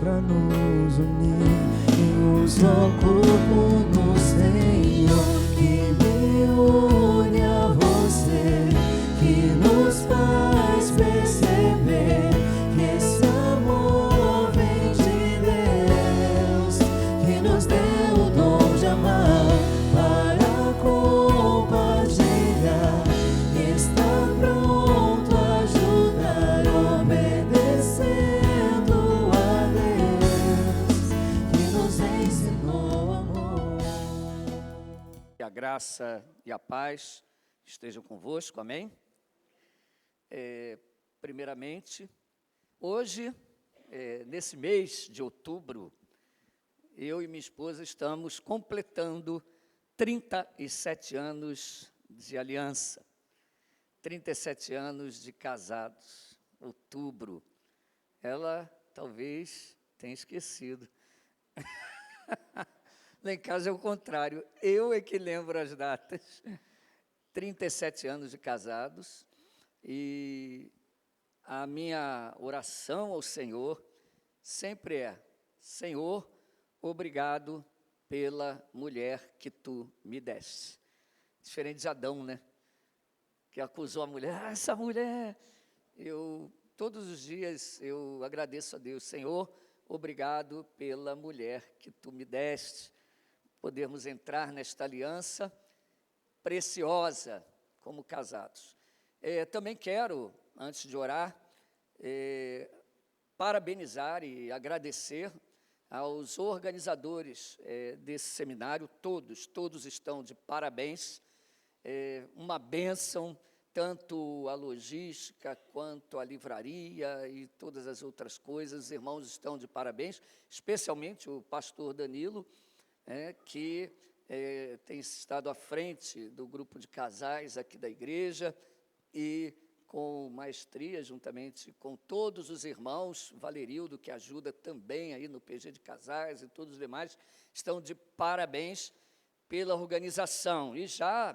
pra nos unir em um só corpo no Senhor, que me une a você, que nos faz perceber que esse amor vem de Deus, que nos deu o dom de amar para compartilhar, está pronto a ajudar, obedecendo a Deus, que nos ensinou amor. Que a graça e a paz estejam convosco, amém? Primeiramente, hoje, nesse mês de outubro, eu e minha esposa estamos completando 37 anos de aliança, 37 anos de casados, outubro. Ela talvez tenha esquecido. Lá em casa é o contrário, eu é que lembro as datas. 37 anos de casados, e a minha oração ao Senhor sempre é: Senhor, obrigado pela mulher que tu me deste. Diferente de Adão, né? Que acusou a mulher, essa mulher. Todos os dias eu agradeço a Deus: Senhor, obrigado pela mulher que tu me deste. Podemos entrar nesta aliança preciosa como casados. Também quero, antes de orar, parabenizar e agradecer aos organizadores desse seminário, todos estão de parabéns, uma bênção, tanto a logística, quanto a livraria e todas as outras coisas, os irmãos estão de parabéns, especialmente o pastor Danilo, que tem estado à frente do grupo de casais aqui da igreja, e com maestria, juntamente com todos os irmãos, Valerildo, que ajuda também aí no PG de casais, e todos os demais, estão de parabéns pela organização. E já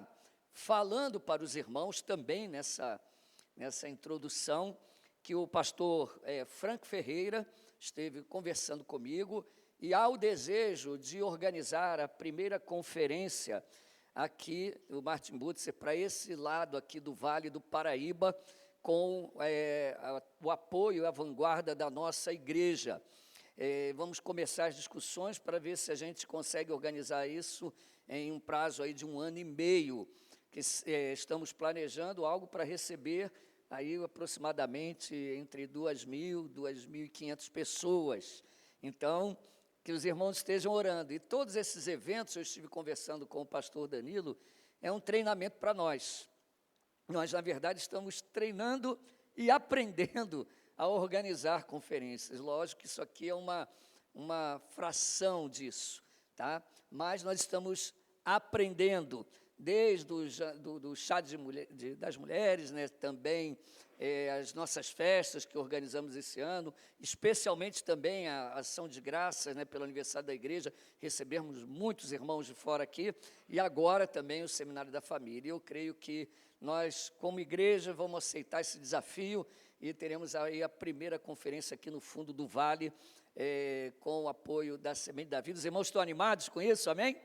falando para os irmãos também nessa introdução, que o pastor Franco Ferreira esteve conversando comigo, e há o desejo de organizar a primeira conferência aqui, o Martin Butzer, para esse lado aqui do Vale do Paraíba, com o apoio e a vanguarda da nossa igreja. Vamos começar as discussões para ver se a gente consegue organizar isso em um prazo aí de 1 ano e meio, que estamos planejando algo para receber aí aproximadamente entre 2.000 e 2.500 pessoas. Então, que os irmãos estejam orando. E todos esses eventos, eu estive conversando com o pastor Danilo, é um treinamento para nós. Nós, na verdade, estamos treinando e aprendendo a organizar conferências. Lógico que isso aqui é uma fração disso, tá? Mas nós estamos aprendendo, desde do chá das mulheres, né, também as nossas festas que organizamos esse ano, especialmente também a ação de graças, né, pelo aniversário da igreja, recebemos muitos irmãos de fora aqui, e agora também o Seminário da Família. Eu creio que nós, como igreja, vamos aceitar esse desafio, e teremos aí a primeira conferência aqui no fundo do Vale, com o apoio da Semente da Vida. Os irmãos estão animados com isso, amém?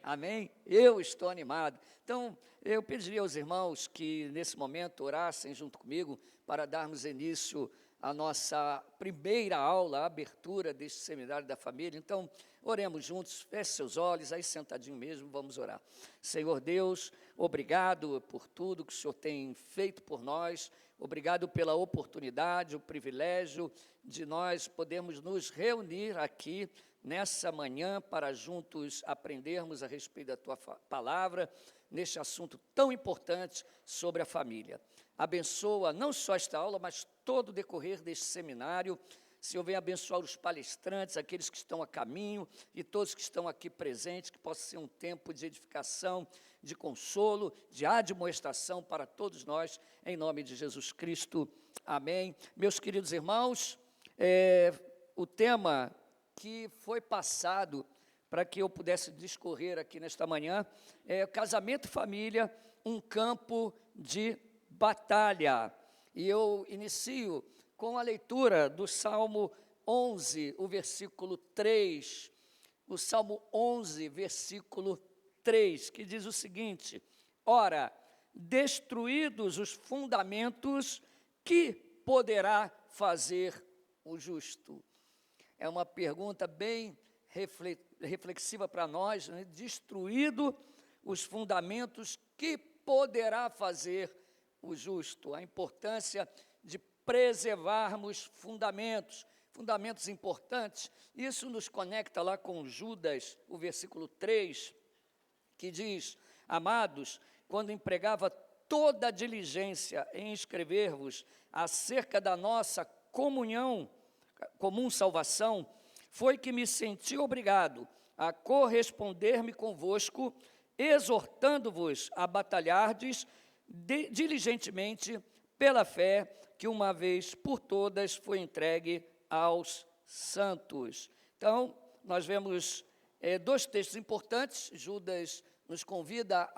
Amém? Eu estou animado. Então, eu pediria aos irmãos que, nesse momento, orassem junto comigo para darmos início à nossa primeira aula, a abertura deste Seminário da Família. Então, oremos juntos, feche seus olhos, aí sentadinho mesmo, vamos orar. Senhor Deus, obrigado por tudo que o Senhor tem feito por nós, obrigado pela oportunidade, o privilégio de nós podermos nos reunir aqui nessa manhã para juntos aprendermos a respeito da Tua palavra, neste assunto tão importante sobre a família. Abençoa não só esta aula, mas todo o decorrer deste seminário. Senhor, venha abençoar os palestrantes, aqueles que estão a caminho e todos que estão aqui presentes, que possa ser um tempo de edificação, de consolo, de admoestação para todos nós, em nome de Jesus Cristo. Amém. Meus queridos irmãos, o tema que foi passado para que eu pudesse discorrer aqui nesta manhã casamento e família, um campo de batalha. E eu inicio com a leitura do Salmo 11, o versículo 3, o Salmo 11, versículo 3, que diz o seguinte: ora, destruídos os fundamentos, que poderá fazer o justo? É uma pergunta bem reflexiva para nós, né? Destruído os fundamentos, que poderá fazer o justo? A importância de preservarmos fundamentos importantes. Isso nos conecta lá com Judas, o versículo 3, que diz: amados, quando empregava toda a diligência em escrever-vos acerca da nossa comum salvação, foi que me senti obrigado a corresponder-me convosco, exortando-vos a batalhardes diligentemente pela fé que uma vez por todas foi entregue aos santos. Então, nós vemos dois textos importantes. Judas nos convida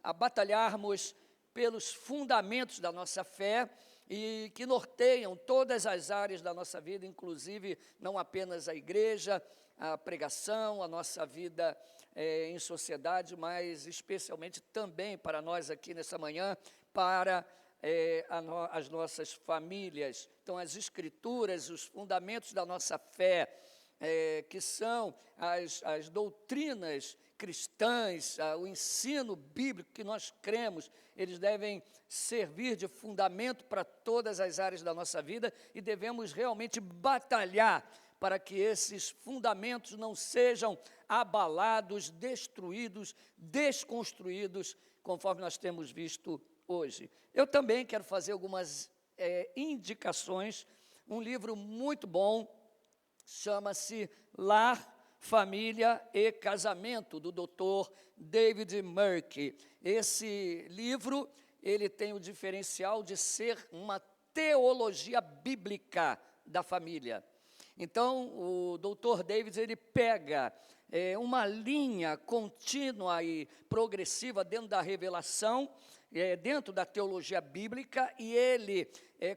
a batalharmos pelos fundamentos da nossa fé e que norteiam todas as áreas da nossa vida, inclusive não apenas a igreja, a pregação, a nossa vida em sociedade, mas especialmente também para nós aqui nessa manhã, para as nossas famílias. Então, as Escrituras, os fundamentos da nossa fé, que são as doutrinas cristãs, o ensino bíblico que nós cremos, eles devem servir de fundamento para todas as áreas da nossa vida e devemos realmente batalhar para que esses fundamentos não sejam abalados, destruídos, desconstruídos, conforme nós temos visto hoje. Eu também quero fazer algumas indicações. Um livro muito bom, chama-se Lar, Família e Casamento, do Dr. David Murray. Esse livro, ele tem o diferencial de ser uma teologia bíblica da família. Então, o Dr. David, ele pega uma linha contínua e progressiva dentro da revelação, dentro da teologia bíblica, e ele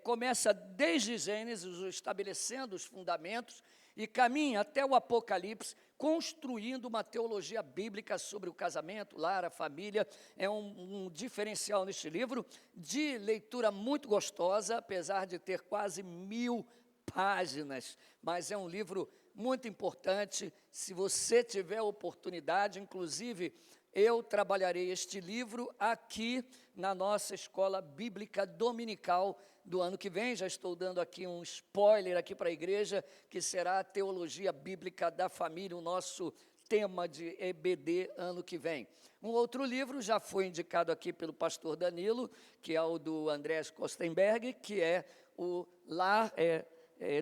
começa desde Gênesis, estabelecendo os fundamentos, e caminha até o Apocalipse, construindo uma teologia bíblica sobre o casamento, lar, a família. É um diferencial neste livro, de leitura muito gostosa, apesar de ter quase 1000 páginas, mas é um livro muito importante. Se você tiver oportunidade, inclusive, eu trabalharei este livro aqui na nossa escola bíblica dominical do ano que vem. Já estou dando aqui um spoiler aqui para a igreja, que será a teologia bíblica da família, o nosso tema de EBD ano que vem. Um outro livro já foi indicado aqui pelo pastor Danilo, que é o do Andrés Kostenberg, que é o Lar,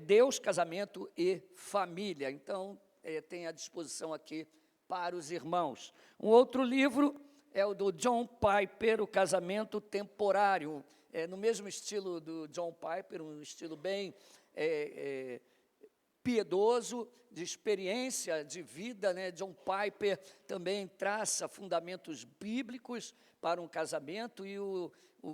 Deus, Casamento e Família. Então, tem à disposição aqui para os irmãos. Um outro livro é o do John Piper, O Casamento Temporário, no mesmo estilo do John Piper, um estilo bem piedoso, de experiência de vida, né? John Piper também traça fundamentos bíblicos para um casamento, e o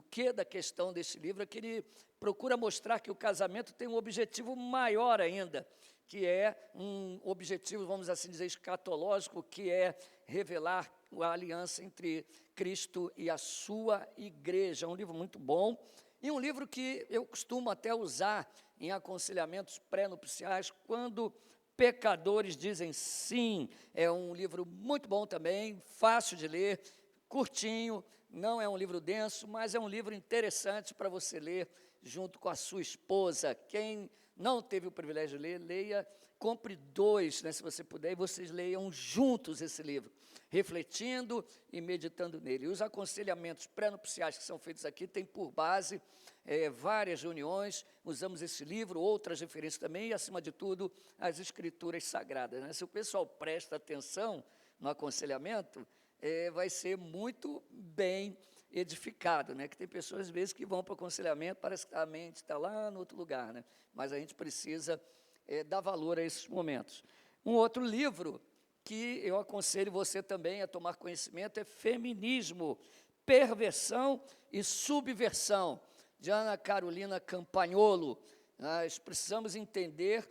que da questão desse livro é que ele procura mostrar que o casamento tem um objetivo maior ainda, que é um objetivo, vamos assim dizer, escatológico, que é revelar a aliança entre Cristo e a sua igreja. É um livro muito bom, e um livro que eu costumo até usar em aconselhamentos pré-nupciais, quando pecadores dizem sim. É um livro muito bom também, fácil de ler, curtinho, não é um livro denso, mas é um livro interessante para você ler junto com a sua esposa. Quem não teve o privilégio de ler, leia, compre 2, né, se você puder, e vocês leiam juntos esse livro, refletindo e meditando nele. E os aconselhamentos pré-nupciais que são feitos aqui têm por base várias reuniões, usamos esse livro, outras referências também, e acima de tudo, as Escrituras Sagradas, né? Se o pessoal presta atenção no aconselhamento, vai ser muito bem edificado, né? Que tem pessoas, às vezes, que vão para o aconselhamento, parece que a mente está lá no outro lugar, né? Mas a gente precisa dar valor a esses momentos. Um outro livro que eu aconselho você também a tomar conhecimento é Feminismo, Perversão e Subversão, de Ana Carolina Campagnolo. Nós precisamos entender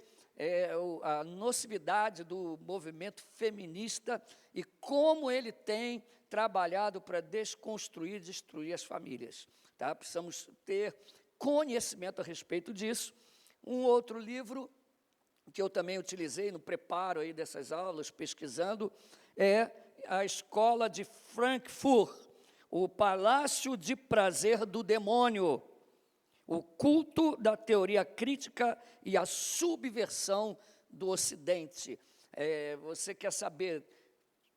a nocividade do movimento feminista e como ele tem trabalhado para desconstruir e destruir as famílias. Tá? Precisamos ter conhecimento a respeito disso. Um outro livro que eu também utilizei no preparo aí dessas aulas, pesquisando, é A Escola de Frankfurt, o Palácio de Prazer do Demônio, o culto da teoria crítica e a subversão do Ocidente. Você quer saber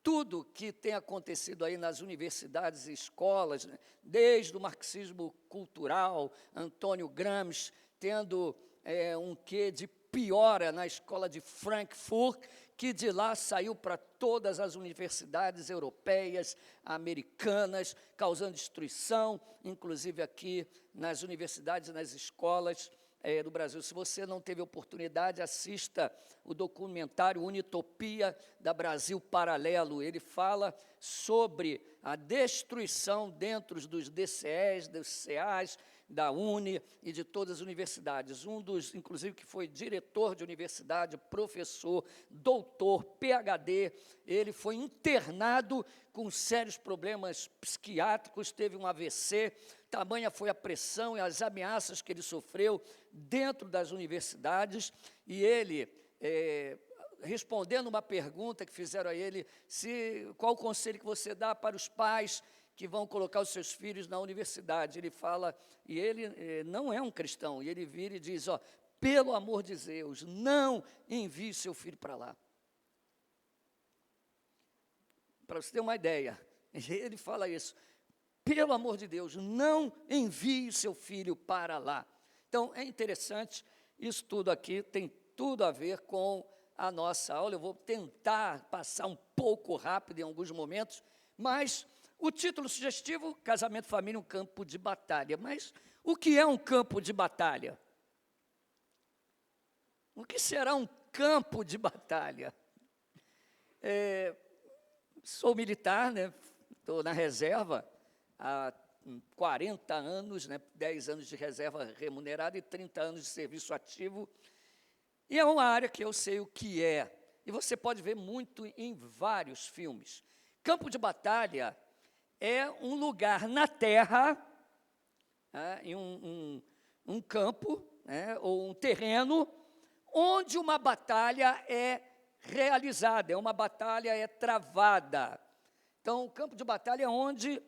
tudo que tem acontecido aí nas universidades e escolas, né? Desde o marxismo cultural, Antônio Gramsci, tendo um quê de piora na escola de Frankfurt, que de lá saiu para todas as universidades europeias, americanas, causando destruição, inclusive aqui nas universidades e nas escolas do Brasil. Se você não teve oportunidade, assista o documentário Unitopia da Brasil Paralelo. Ele fala sobre a destruição dentro dos DCEs, dos CAs, da Uni e de todas as universidades. Um dos, inclusive, que foi diretor de universidade, professor, doutor, PhD, ele foi internado com sérios problemas psiquiátricos, teve um AVC, tamanha foi a pressão e as ameaças que ele sofreu dentro das universidades, e ele, respondendo uma pergunta que fizeram a ele, qual o conselho que você dá para os pais que vão colocar os seus filhos na universidade? Ele fala, e ele não é um cristão, e ele vira e diz, pelo amor de Deus, não envie seu filho para lá. Para você ter uma ideia, ele fala isso, pelo amor de Deus, não envie seu filho para lá. Então, é interessante, isso tudo aqui tem tudo a ver com a nossa aula. Eu vou tentar passar um pouco rápido em alguns momentos, mas o título sugestivo, Casamento, Família, um campo de batalha. Mas o que é um campo de batalha? O que será um campo de batalha? Sou militar, né? Estou na reserva há 40 anos, né? 10 anos de reserva remunerada e 30 anos de serviço ativo. E é uma área que eu sei o que é. E você pode ver muito em vários filmes. Campo de batalha é um lugar na terra, em um campo, ou um terreno, onde uma batalha é realizada, uma batalha é travada. Então, o campo de batalha é onde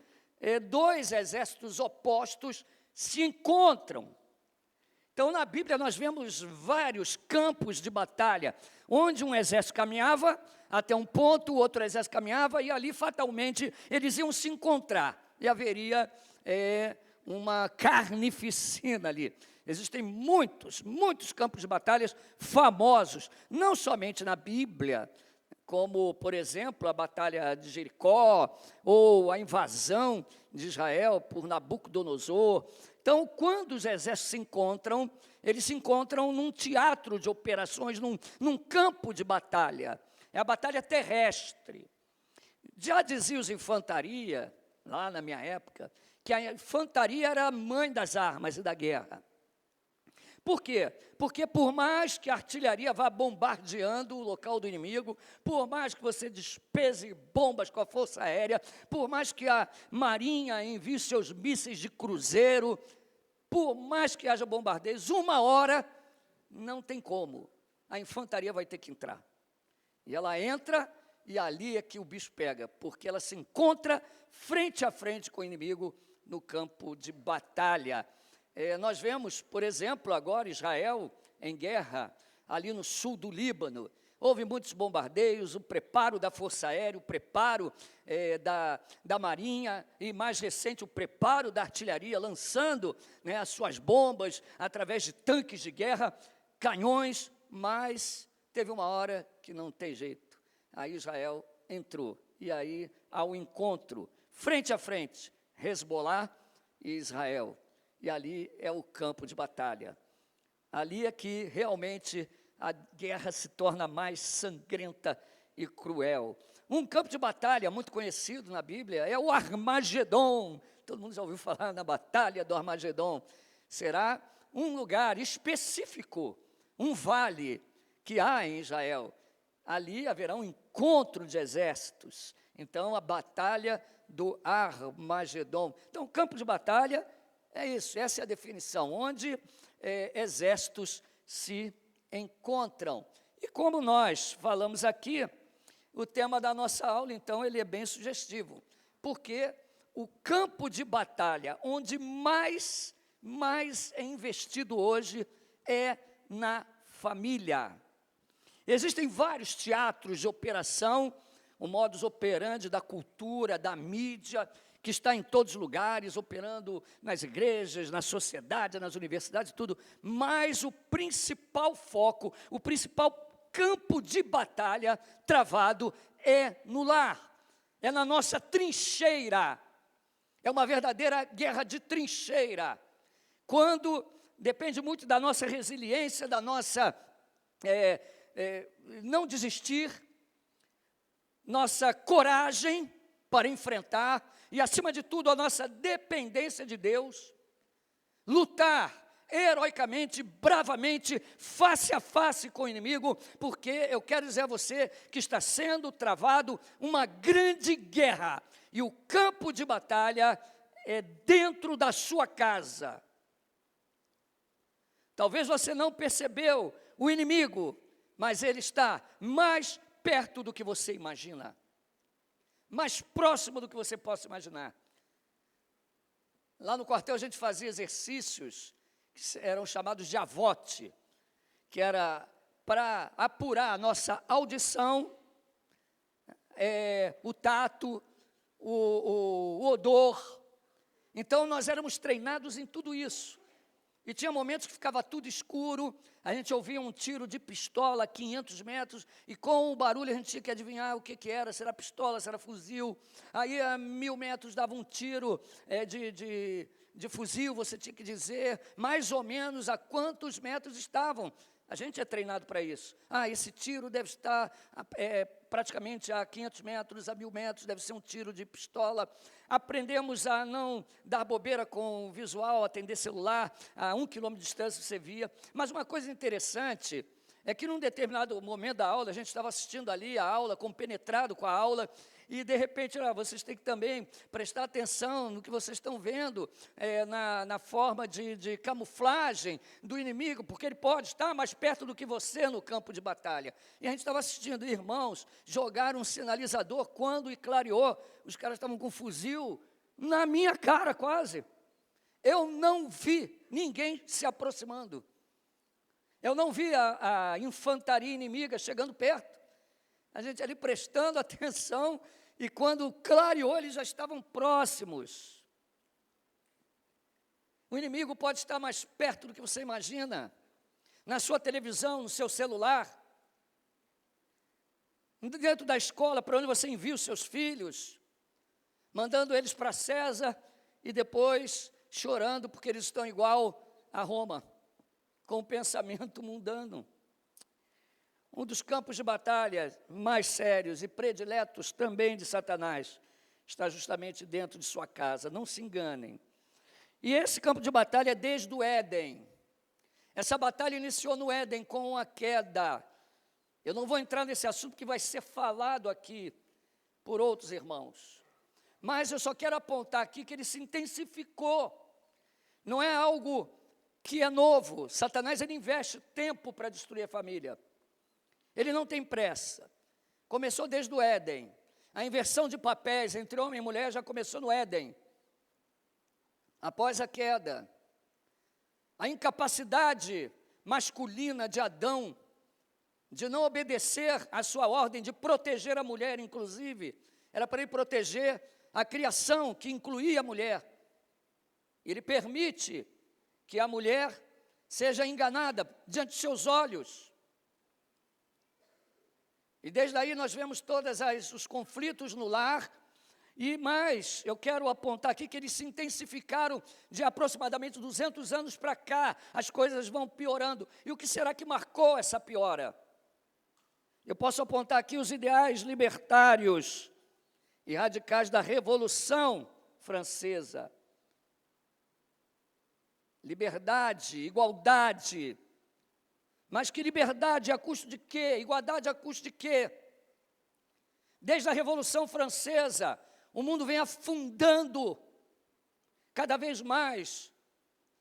dois exércitos opostos se encontram. Então, na Bíblia, nós vemos vários campos de batalha, onde um exército caminhava até um ponto, o outro exército caminhava, e ali, fatalmente, eles iam se encontrar, e haveria uma carnificina ali. Existem muitos campos de batalhas famosos, não somente na Bíblia, como, por exemplo, a Batalha de Jericó, ou a invasão de Israel por Nabucodonosor. Então, quando os exércitos se encontram, eles se encontram num teatro de operações, num campo de batalha. É a batalha terrestre. Já diziam os infantaria, lá na minha época, que a infantaria era a mãe das armas e da guerra. Por quê? Porque por mais que a artilharia vá bombardeando o local do inimigo, por mais que você despese bombas com a força aérea, por mais que a marinha envie seus mísseis de cruzeiro, por mais que haja bombardeios, uma hora não tem como. A infantaria vai ter que entrar. E ela entra, e ali é que o bicho pega, porque ela se encontra frente a frente com o inimigo no campo de batalha. Nós vemos, por exemplo, agora Israel em guerra, ali no sul do Líbano. Houve muitos bombardeios, o preparo da Força Aérea, o preparo da Marinha, e mais recente o preparo da artilharia, lançando as suas bombas através de tanques de guerra, canhões, mas teve uma hora que não tem jeito. Aí Israel entrou, e aí ao encontro, frente a frente, Hezbollah e Israel. E ali é o campo de batalha. Ali é que realmente a guerra se torna mais sangrenta e cruel. Um campo de batalha muito conhecido na Bíblia é o Armagedon. Todo mundo já ouviu falar na batalha do Armagedon. Será um lugar específico, um vale, que há em Israel. Ali haverá um encontro de exércitos. Então, a batalha do Armagedon. Então, campo de batalha é isso, essa é a definição, onde exércitos se encontram. E como nós falamos aqui, o tema da nossa aula, então, ele é bem sugestivo, porque o campo de batalha onde mais é investido hoje é na família. Existem vários teatros de operação, o modus operandi da cultura, da mídia, que está em todos os lugares, operando nas igrejas, na sociedade, nas universidades, tudo. Mas o principal foco, o principal campo de batalha travado é no lar, é na nossa trincheira. É uma verdadeira guerra de trincheira. Quando depende muito da nossa resiliência, da nossa não desistir, nossa coragem para enfrentar e, acima de tudo, a nossa dependência de Deus, lutar heroicamente, bravamente, face a face com o inimigo, porque eu quero dizer a você que está sendo travado uma grande guerra, e o campo de batalha é dentro da sua casa. Talvez você não percebeu o inimigo, mas ele está mais perto do que você imagina, mais próximo do que você possa imaginar. Lá no quartel a gente fazia exercícios que eram chamados de avote, que era para apurar a nossa audição, o tato, o odor. Então nós éramos treinados em tudo isso. E tinha momentos que ficava tudo escuro, a gente ouvia um tiro de pistola a 500 metros, e com o barulho a gente tinha que adivinhar o que era, se era pistola, se era fuzil. Aí a 1000 metros dava um tiro de fuzil, você tinha que dizer mais ou menos a quantos metros estavam. A gente é treinado para isso. Esse tiro deve estar praticamente a 500 metros, a 1000 metros, deve ser um tiro de pistola. Aprendemos a não dar bobeira com o visual, atender celular, a 1 quilômetro de distância você via. Mas uma coisa interessante é que num determinado momento da aula, a gente estava assistindo ali a aula, compenetrado com a aula, e de repente, vocês têm que também prestar atenção no que vocês estão vendo, na forma de camuflagem do inimigo, porque ele pode estar mais perto do que você no campo de batalha. E a gente estava assistindo, irmãos, jogaram um sinalizador quando clareou, os caras estavam com um fuzil na minha cara quase. Eu não vi ninguém se aproximando. Eu não vi a infantaria inimiga chegando perto. A gente ali prestando atenção, e quando clareou, eles já estavam próximos. O inimigo pode estar mais perto do que você imagina, na sua televisão, no seu celular, dentro da escola, para onde você envia os seus filhos, mandando eles para César, e depois chorando porque eles estão igual a Roma, com o pensamento mundano. Um dos campos de batalha mais sérios e prediletos também de Satanás está justamente dentro de sua casa, não se enganem. E esse campo de batalha é desde o Éden. Essa batalha iniciou no Éden com a queda. Eu não vou entrar nesse assunto que vai ser falado aqui por outros irmãos. Mas eu só quero apontar aqui que ele se intensificou. Não é algo que é novo. Satanás, ele investe tempo para destruir a família. Ele não tem pressa. Começou desde o Éden. A inversão de papéis entre homem e mulher já começou no Éden. Após a queda, a incapacidade masculina de Adão de não obedecer à sua ordem de proteger a mulher, inclusive, era para ele proteger a criação que incluía a mulher. Ele permite que a mulher seja enganada diante de seus olhos. E desde aí nós vemos todos os conflitos no lar, e mais, eu quero apontar aqui que eles se intensificaram de aproximadamente 200 anos para cá, as coisas vão piorando. E o que será que marcou essa piora? Eu posso apontar aqui os ideais libertários e radicais da Revolução Francesa. Liberdade, igualdade, Mas que liberdade a custo de quê? Igualdade a custo de quê? Desde a Revolução Francesa, o mundo vem afundando cada vez mais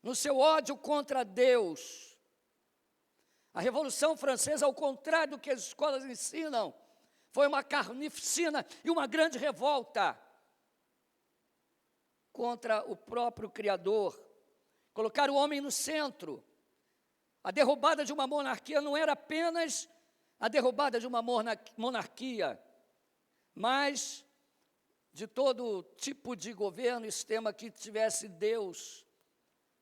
no seu ódio contra Deus. A Revolução Francesa, ao contrário do que as escolas ensinam, foi uma carnificina e uma grande revolta contra o próprio Criador. Colocar o homem no centro. A derrubada de uma monarquia não era apenas a derrubada de uma monarquia, mas de todo tipo de governo e sistema que tivesse Deus,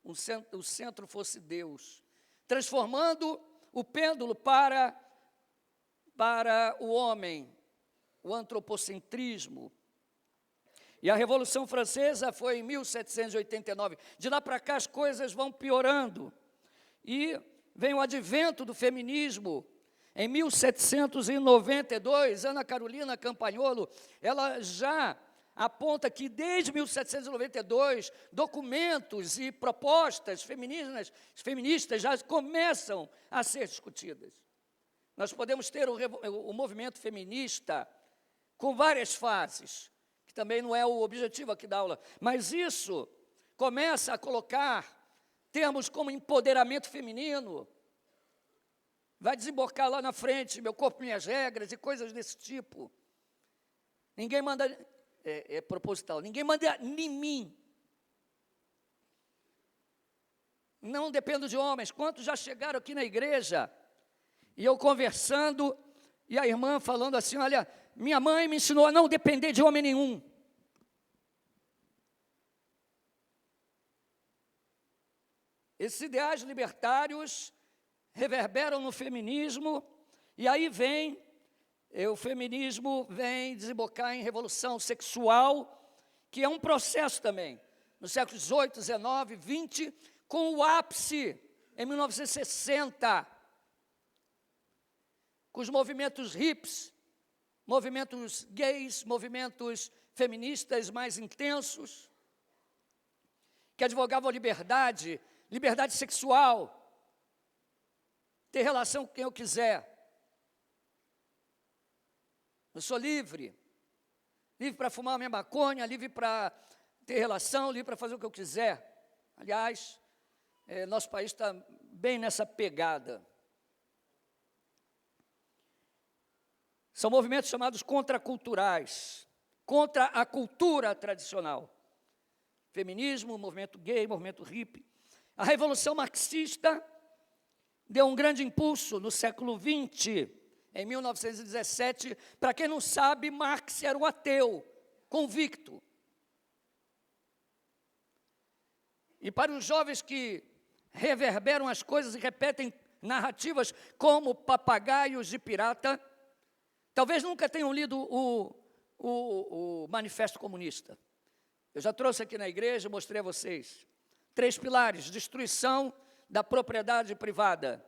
o centro fosse Deus, transformando o pêndulo para o homem, o antropocentrismo. E a Revolução Francesa foi em 1789. De lá para cá as coisas vão piorando. E vem o advento do feminismo. Em 1792, Ana Carolina Campagnolo, ela já aponta que desde 1792, documentos e propostas feministas já começam a ser discutidas. Nós podemos ter o movimento feminista com várias fases, que também não é o objetivo aqui da aula, mas isso começa a colocar termos como empoderamento feminino, vai desembocar lá na frente, meu corpo, minhas regras e coisas desse tipo. Ninguém manda, é proposital, ninguém manda em mim. Não dependo de homens. Quantos já chegaram aqui na igreja, e eu conversando, e a irmã falando assim, olha, minha mãe me ensinou a não depender de homem nenhum. Esses ideais libertários reverberam no feminismo, e aí o feminismo vem desembocar em revolução sexual, que é um processo também, nos séculos 18, 19, 20, com o ápice em 1960, com os movimentos hips, movimentos gays, movimentos feministas mais intensos, que advogavam a liberdade sexual, ter relação com quem eu quiser. Eu sou livre para fumar a minha maconha, livre para ter relação, livre para fazer o que eu quiser. Aliás, nosso país está bem nessa pegada. São movimentos chamados contraculturais, contra a cultura tradicional. Feminismo, movimento gay, movimento hippie. A Revolução Marxista deu um grande impulso no século XX, em 1917. Para quem não sabe, Marx era um ateu, convicto. E para os jovens que reverberam as coisas e repetem narrativas como papagaios de pirata, talvez nunca tenham lido o Manifesto Comunista. Eu já trouxe aqui na igreja, mostrei a vocês. 3 pilares: destruição da propriedade privada.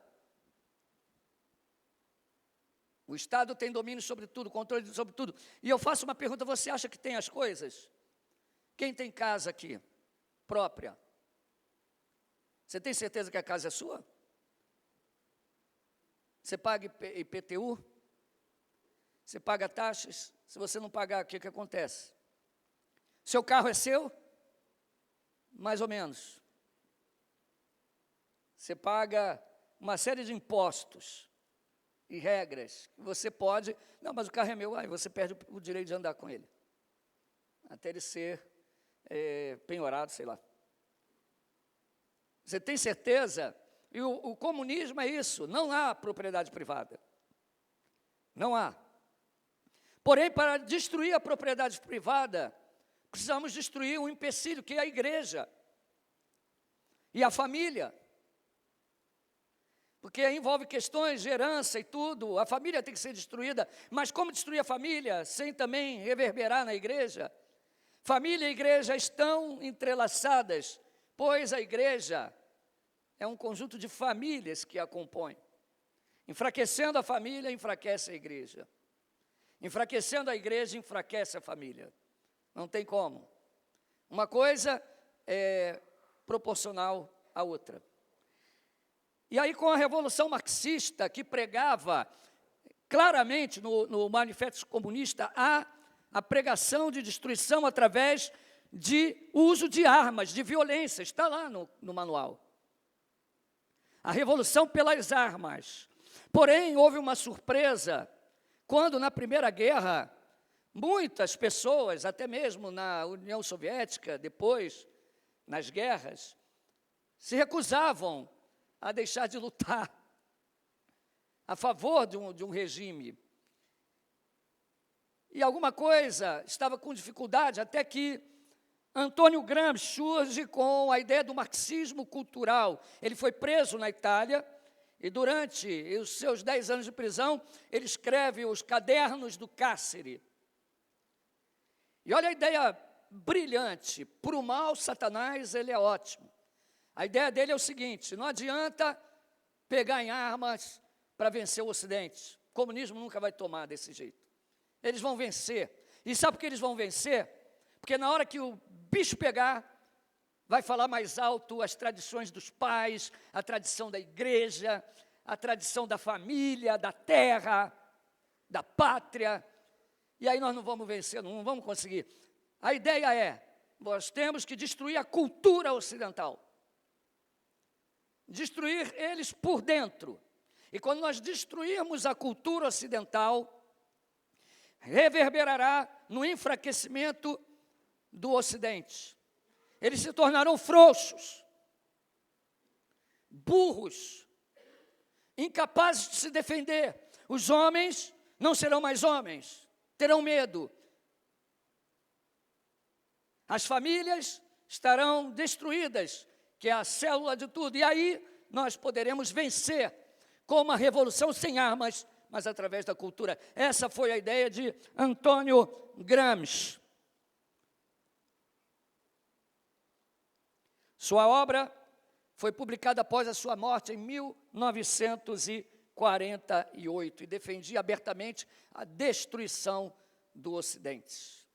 O Estado tem domínio sobre tudo, controle sobre tudo. E eu faço uma pergunta: você acha que tem as coisas? Quem tem casa aqui, própria? Você tem certeza que a casa é sua? Você paga IPTU? Você paga taxas? Se você não pagar, o que acontece? Seu carro é seu? Mais ou menos. Você paga uma série de impostos e regras. Você pode... Não, mas o carro é meu. Aí você perde o direito de andar com ele. Até ele ser penhorado, sei lá. Você tem certeza? E o comunismo é isso. Não há propriedade privada. Não há. Porém, para destruir a propriedade privada, precisamos destruir um empecilho, que é a igreja e a família. Porque envolve questões de herança e tudo, a família tem que ser destruída. Mas como destruir a família sem também reverberar na igreja? Família e igreja estão entrelaçadas, pois a igreja é um conjunto de famílias que a compõem. Enfraquecendo a família, enfraquece a igreja. Enfraquecendo a igreja, enfraquece a família. Não tem como. Uma coisa é proporcional à outra. E aí, com a Revolução Marxista, que pregava claramente no Manifesto Comunista a pregação de destruição através de uso de armas, de violência, está lá no manual. A revolução pelas armas. Porém, houve uma surpresa, quando na Primeira Guerra, muitas pessoas, até mesmo na União Soviética, depois, nas guerras, se recusavam a deixar de lutar a favor de um regime. E alguma coisa estava com dificuldade, até que Antônio Gramsci surge com a ideia do marxismo cultural. Ele foi preso na Itália, e durante os seus 10 anos de prisão, ele escreve os Cadernos do Cárcere. E olha a ideia brilhante: para o mal, Satanás, ele é ótimo. A ideia dele é o seguinte: não adianta pegar em armas para vencer o Ocidente. O comunismo nunca vai tomar desse jeito. Eles vão vencer. E sabe por que eles vão vencer? Porque na hora que o bicho pegar, vai falar mais alto as tradições dos pais, a tradição da igreja, a tradição da família, da terra, da pátria. E aí nós não vamos vencer, não vamos conseguir. A ideia é, nós temos que destruir a cultura ocidental. Destruir eles por dentro. E quando nós destruirmos a cultura ocidental, reverberará no enfraquecimento do Ocidente. Eles se tornarão frouxos, burros, incapazes de se defender. Os homens não serão mais homens, terão medo. As famílias estarão destruídas, que é a célula de tudo. E aí nós poderemos vencer com uma revolução sem armas, mas através da cultura. Essa foi a ideia de Antônio Gramsci. Sua obra foi publicada após a sua morte em 1948 e defendia abertamente a destruição do Ocidente.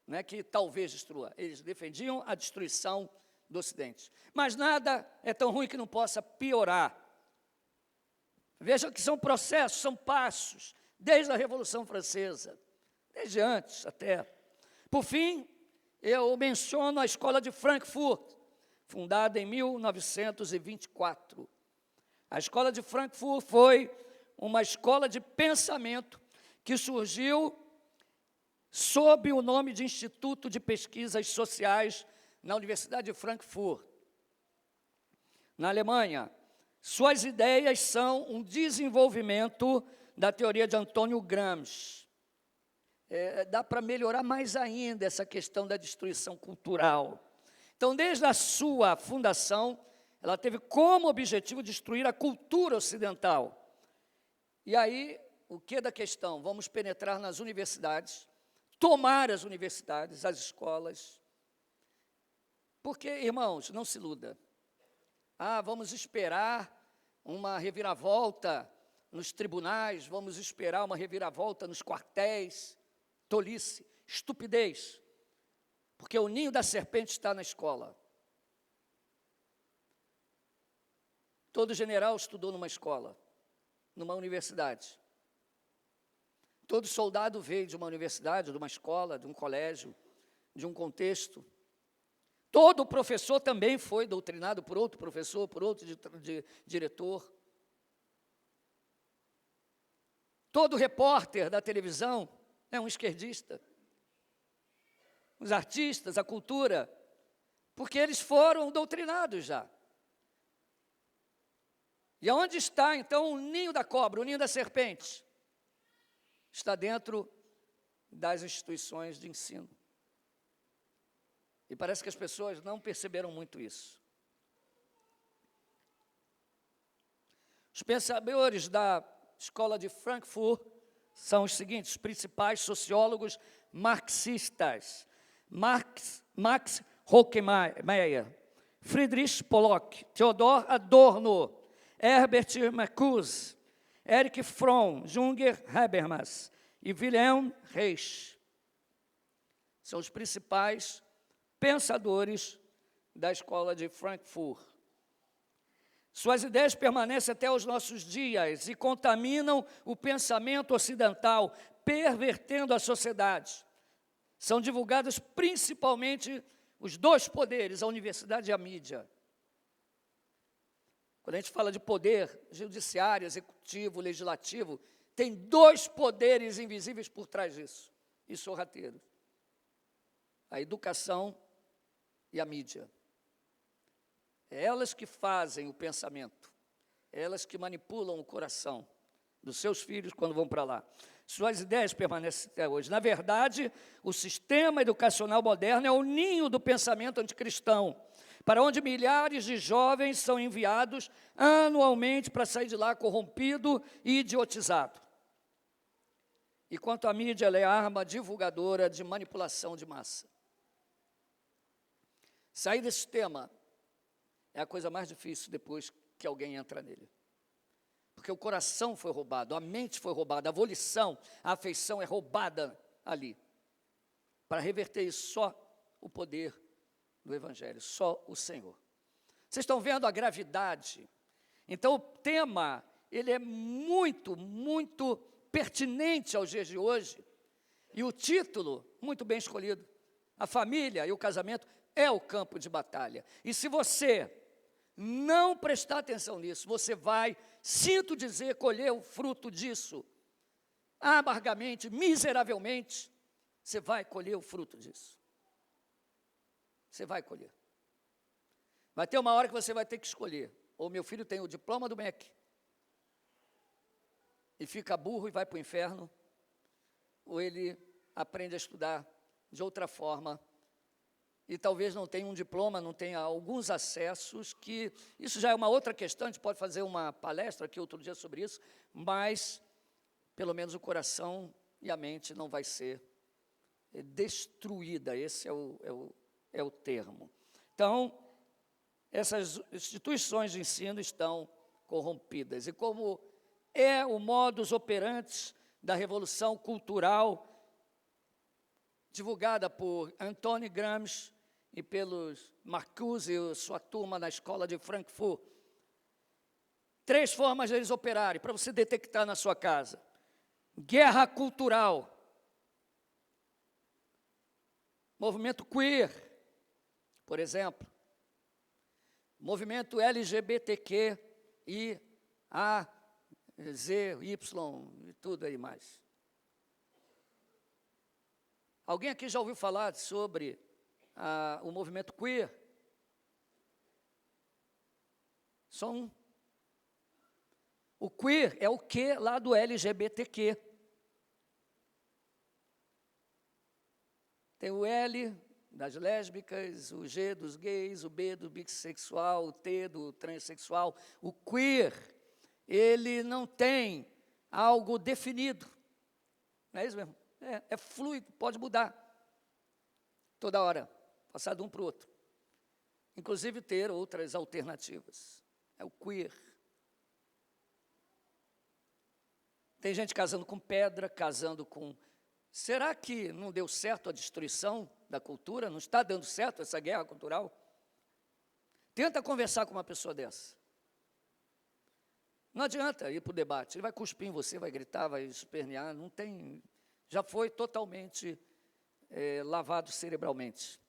Não é que talvez destrua, eles defendiam a destruição do Ocidente. Mas nada é tão ruim que não possa piorar. Vejam que são processos, são passos, desde a Revolução Francesa, desde antes até. Por fim, eu menciono a Escola de Frankfurt, fundada em 1924. A Escola de Frankfurt foi uma escola de pensamento que surgiu sob o nome de Instituto de Pesquisas Sociais na Universidade de Frankfurt, na Alemanha. Suas ideias são um desenvolvimento da teoria de Antônio Gramsci. Dá para melhorar mais ainda essa questão da destruição cultural. Então, desde a sua fundação, ela teve como objetivo destruir a cultura ocidental. E aí, o que da questão? Vamos penetrar nas universidades, tomar as universidades, as escolas. Porque, irmãos, não se iluda. Vamos esperar uma reviravolta nos tribunais, vamos esperar uma reviravolta nos quartéis. Tolice, estupidez. Porque o ninho da serpente está na escola. Todo general estudou numa escola, numa universidade. Todo soldado veio de uma universidade, de uma escola, de um colégio, de um contexto. Todo professor também foi doutrinado por outro professor, por outro diretor. Todo repórter da televisão é um esquerdista. Os artistas, a cultura, porque eles foram doutrinados já. E aonde está, então, o ninho da cobra, o ninho da serpente? Está dentro das instituições de ensino. E parece que as pessoas não perceberam muito isso. Os pensadores da Escola de Frankfurt são os seguintes: os principais sociólogos marxistas: Max Horkheimer, Friedrich Pollock, Theodor Adorno, Herbert Marcuse, Erich Fromm, Jürgen Habermas e Wilhelm Reich. São os principais pensadores da Escola de Frankfurt. Suas ideias permanecem até os nossos dias e contaminam o pensamento ocidental, pervertendo a sociedade. São divulgados principalmente os dois poderes, a universidade e a mídia. Quando a gente fala de poder judiciário, executivo, legislativo, tem dois poderes invisíveis por trás disso, e sorrateiros: a educação e a mídia. É elas que fazem o pensamento, é elas que manipulam o coração dos seus filhos quando vão para lá. Suas ideias permanecem até hoje. Na verdade, o sistema educacional moderno é o ninho do pensamento anticristão, para onde milhares de jovens são enviados anualmente para sair de lá corrompido e idiotizado. E quanto à mídia, ela é a arma divulgadora de manipulação de massa. Sair desse tema é a coisa mais difícil depois que alguém entra nele. Porque o coração foi roubado, a mente foi roubada, a volição, a afeição é roubada ali. Para reverter isso, só o poder do Evangelho, só o Senhor. Vocês estão vendo a gravidade? Então o tema, ele é muito, muito pertinente aos dias de hoje. E o título, muito bem escolhido: a família e o casamento é o campo de batalha. E se você não prestar atenção nisso, você vai, sinto dizer, colher o fruto disso. Amargamente, miseravelmente, você vai colher o fruto disso. Você vai colher. Vai ter uma hora que você vai ter que escolher: ou meu filho tem o diploma do MEC e fica burro e vai para o inferno, ou ele aprende a estudar de outra forma, e talvez não tenha um diploma, não tenha alguns acessos, que isso já é uma outra questão, a gente pode fazer uma palestra aqui outro dia sobre isso, mas pelo menos o coração e a mente não vai ser destruída, esse é o termo. Então, essas instituições de ensino estão corrompidas, e como é o modus operandi da revolução cultural divulgada por Antônio Gramsci e pelos Marcuse e sua turma na escola de Frankfurt. 3 formas de eles operarem, para você detectar na sua casa: guerra cultural, movimento queer, por exemplo, movimento LGBTQ e A, Z, Y e tudo aí mais. Alguém aqui já ouviu falar sobre o movimento queer? Só um. O queer é o Q lá do LGBTQ. Tem o L das lésbicas, o G dos gays, o B do bissexual, o T do transexual. O queer, ele não tem algo definido. Não é isso mesmo? É fluido, pode mudar toda hora, passar de um para o outro. Inclusive ter outras alternativas. É o queer. Tem gente casando com pedra, casando com... Será que não deu certo a destruição da cultura? Não está dando certo essa guerra cultural? Tenta conversar com uma pessoa dessa. Não adianta ir para o debate. Ele vai cuspir em você, vai gritar, vai espernear. Não tem... Já foi totalmente lavado cerebralmente.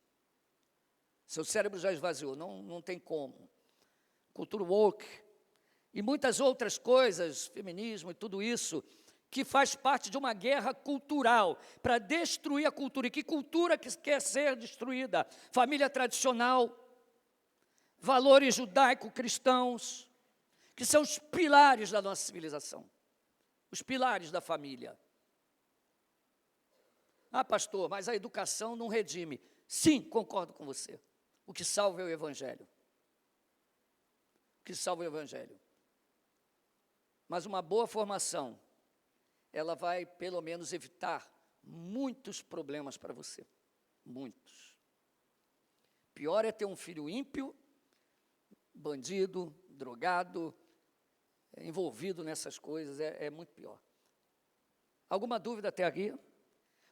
Seu cérebro já esvaziou, não tem como. Cultura woke e muitas outras coisas, feminismo e tudo isso, que faz parte de uma guerra cultural, para destruir a cultura. E que cultura que quer ser destruída? Família tradicional, valores judaico-cristãos, que são os pilares da nossa civilização, os pilares da família. Ah, pastor, mas a educação não redime. Sim, concordo com você. O que salva é o Evangelho. O que salva é o Evangelho. Mas uma boa formação, ela vai, pelo menos, evitar muitos problemas para você. Muitos. Pior é ter um filho ímpio, bandido, drogado, envolvido nessas coisas, é muito pior. Alguma dúvida até aqui?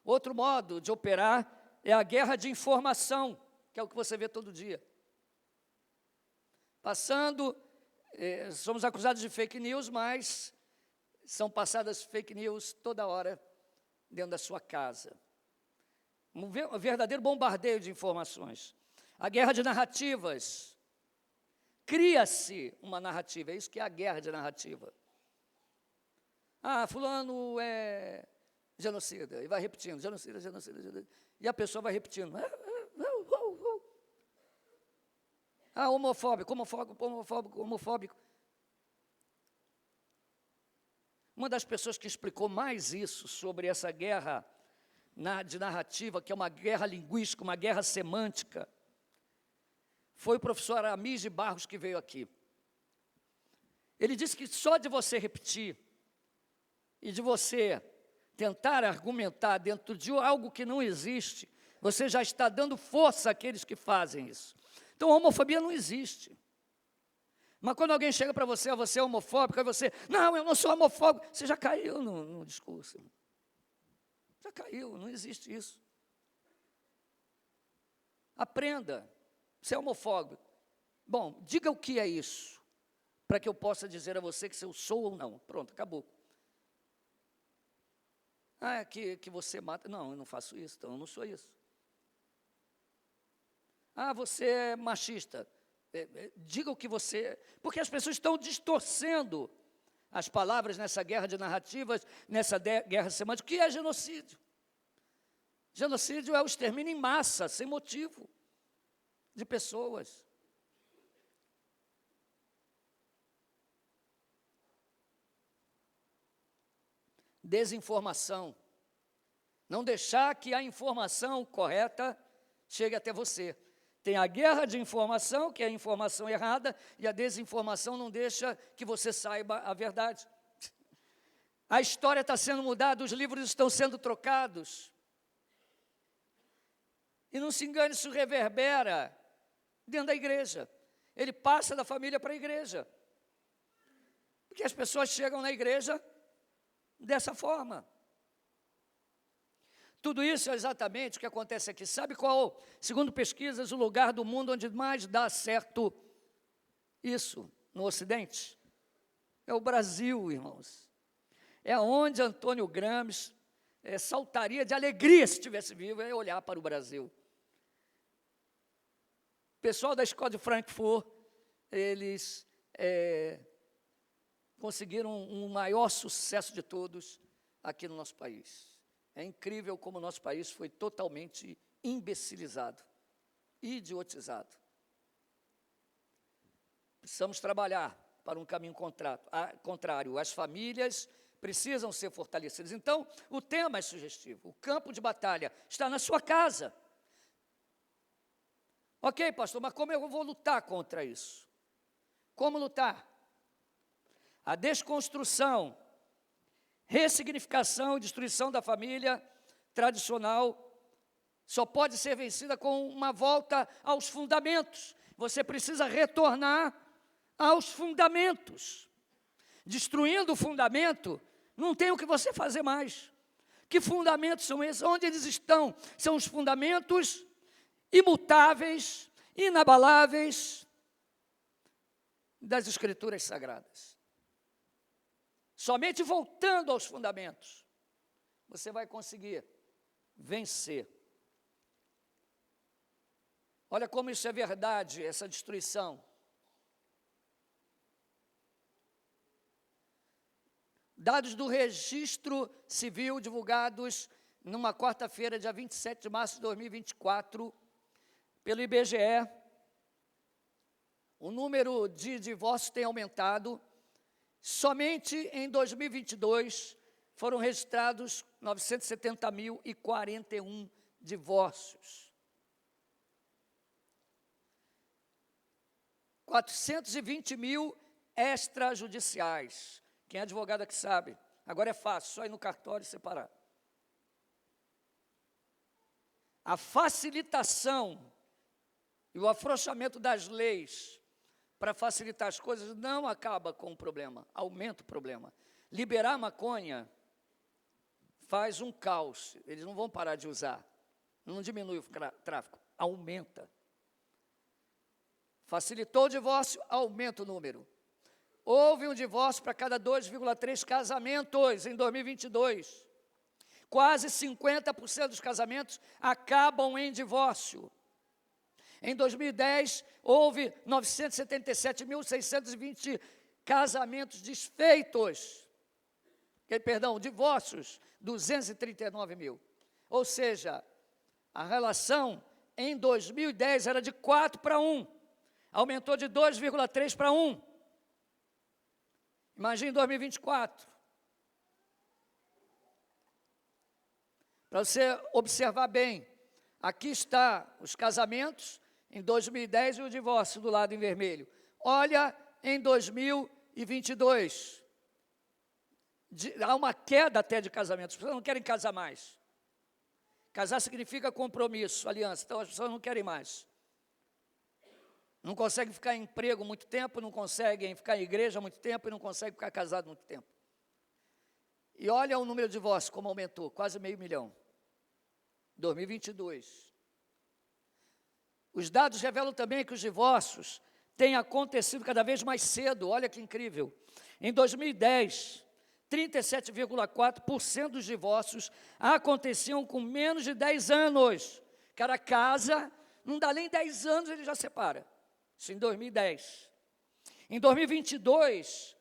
Outro modo de operar é a guerra de informação, que é o que você vê todo dia. Passando somos acusados de fake news, mas são passadas fake news toda hora dentro da sua casa. Um verdadeiro bombardeio de informações. A guerra de narrativas. Cria-se uma narrativa, é isso que é a guerra de narrativa. Fulano é genocida, e vai repetindo, genocida, genocida, genocida. E a pessoa vai repetindo. Homofóbico, homofóbico, homofóbico, homofóbico. Uma das pessoas que explicou mais isso sobre essa guerra de narrativa, que é uma guerra linguística, uma guerra semântica, foi o professor Aramis de Barros, que veio aqui. Ele disse que só de você repetir e de você tentar argumentar dentro de algo que não existe, você já está dando força àqueles que fazem isso. Então, a homofobia não existe. Mas quando alguém chega para você, você é homofóbico, aí você, não, eu não sou homofóbico, você já caiu no discurso. Já caiu, não existe isso. Aprenda, você é homofóbico. Bom, diga o que é isso, para que eu possa dizer a você que se eu sou ou não. Pronto, acabou. É que você mata. Não, eu não faço isso, então eu não sou isso. Você é machista. Diga o que você... Porque as pessoas estão distorcendo as palavras nessa guerra de narrativas, nessa guerra semântica. O que é genocídio? Genocídio é o extermínio em massa, sem motivo, de pessoas. Desinformação. Não deixar que a informação correta chegue até você. Tem a guerra de informação, que é a informação errada, e a desinformação não deixa que você saiba a verdade. A história está sendo mudada, os livros estão sendo trocados. E não se engane, isso reverbera dentro da igreja. Ele passa da família para a igreja. Porque as pessoas chegam na igreja dessa forma. Tudo isso é exatamente o que acontece aqui. Sabe qual, segundo pesquisas, o lugar do mundo onde mais dá certo isso no Ocidente? É o Brasil, irmãos. É onde Antônio Gramsci saltaria de alegria se estivesse vivo, é olhar para o Brasil. O pessoal da escola de Frankfurt, eles conseguiram um maior sucesso de todos aqui no nosso país. É incrível como o nosso país foi totalmente imbecilizado, idiotizado. Precisamos trabalhar para um caminho contrário. As famílias precisam ser fortalecidas. Então, o tema é sugestivo. O campo de batalha está na sua casa. Ok, pastor, mas como eu vou lutar contra isso? Como lutar? A desconstrução, ressignificação e destruição da família tradicional só pode ser vencida com uma volta aos fundamentos. Você precisa retornar aos fundamentos. Destruindo o fundamento, não tem o que você fazer mais. Que fundamentos são esses? Onde eles estão? São os fundamentos imutáveis, inabaláveis das Escrituras Sagradas. Somente voltando aos fundamentos, você vai conseguir vencer. Olha como isso é verdade, essa destruição. Dados do registro civil divulgados numa quarta-feira, dia 27 de março de 2024, pelo IBGE, o número de divórcios tem aumentado. Somente em 2022 foram registrados 970.041 divórcios. 420 mil extrajudiciais. Quem é advogado aqui sabe. Agora é fácil, só ir no cartório e separar. A facilitação e o afrouxamento das leis para facilitar as coisas não acaba com o problema, aumenta o problema. Liberar maconha faz um caos, eles não vão parar de usar, não diminui o tráfico, aumenta. Facilitou o divórcio, aumenta o número. houve um divórcio para cada 2,3 casamentos em 2022. Quase 50% dos casamentos acabam em divórcio. Em 2010, houve 977.620 casamentos desfeitos. Divórcios, 239 mil. Ou seja, a relação em 2010 era de 4 para 1. Aumentou de 2,3 para 1. Imagine 2024. Para você observar bem, aqui está os casamentos em 2010 e o divórcio do lado em vermelho. Olha em 2022. Há uma queda até de casamentos, as pessoas não querem casar mais. Casar significa compromisso, aliança, então as pessoas não querem mais. Não conseguem ficar em emprego muito tempo, não conseguem ficar em igreja muito tempo e não conseguem ficar casado muito tempo. E olha o número de divórcios como aumentou, quase 500 mil. 2022. Os dados revelam também que os divórcios têm acontecido cada vez mais cedo, olha que incrível. Em 2010, 37,4% dos divórcios aconteciam com menos de 10 anos. O cara casa, não dá nem 10 anos, ele já separa. Isso em 2010. Em 2022,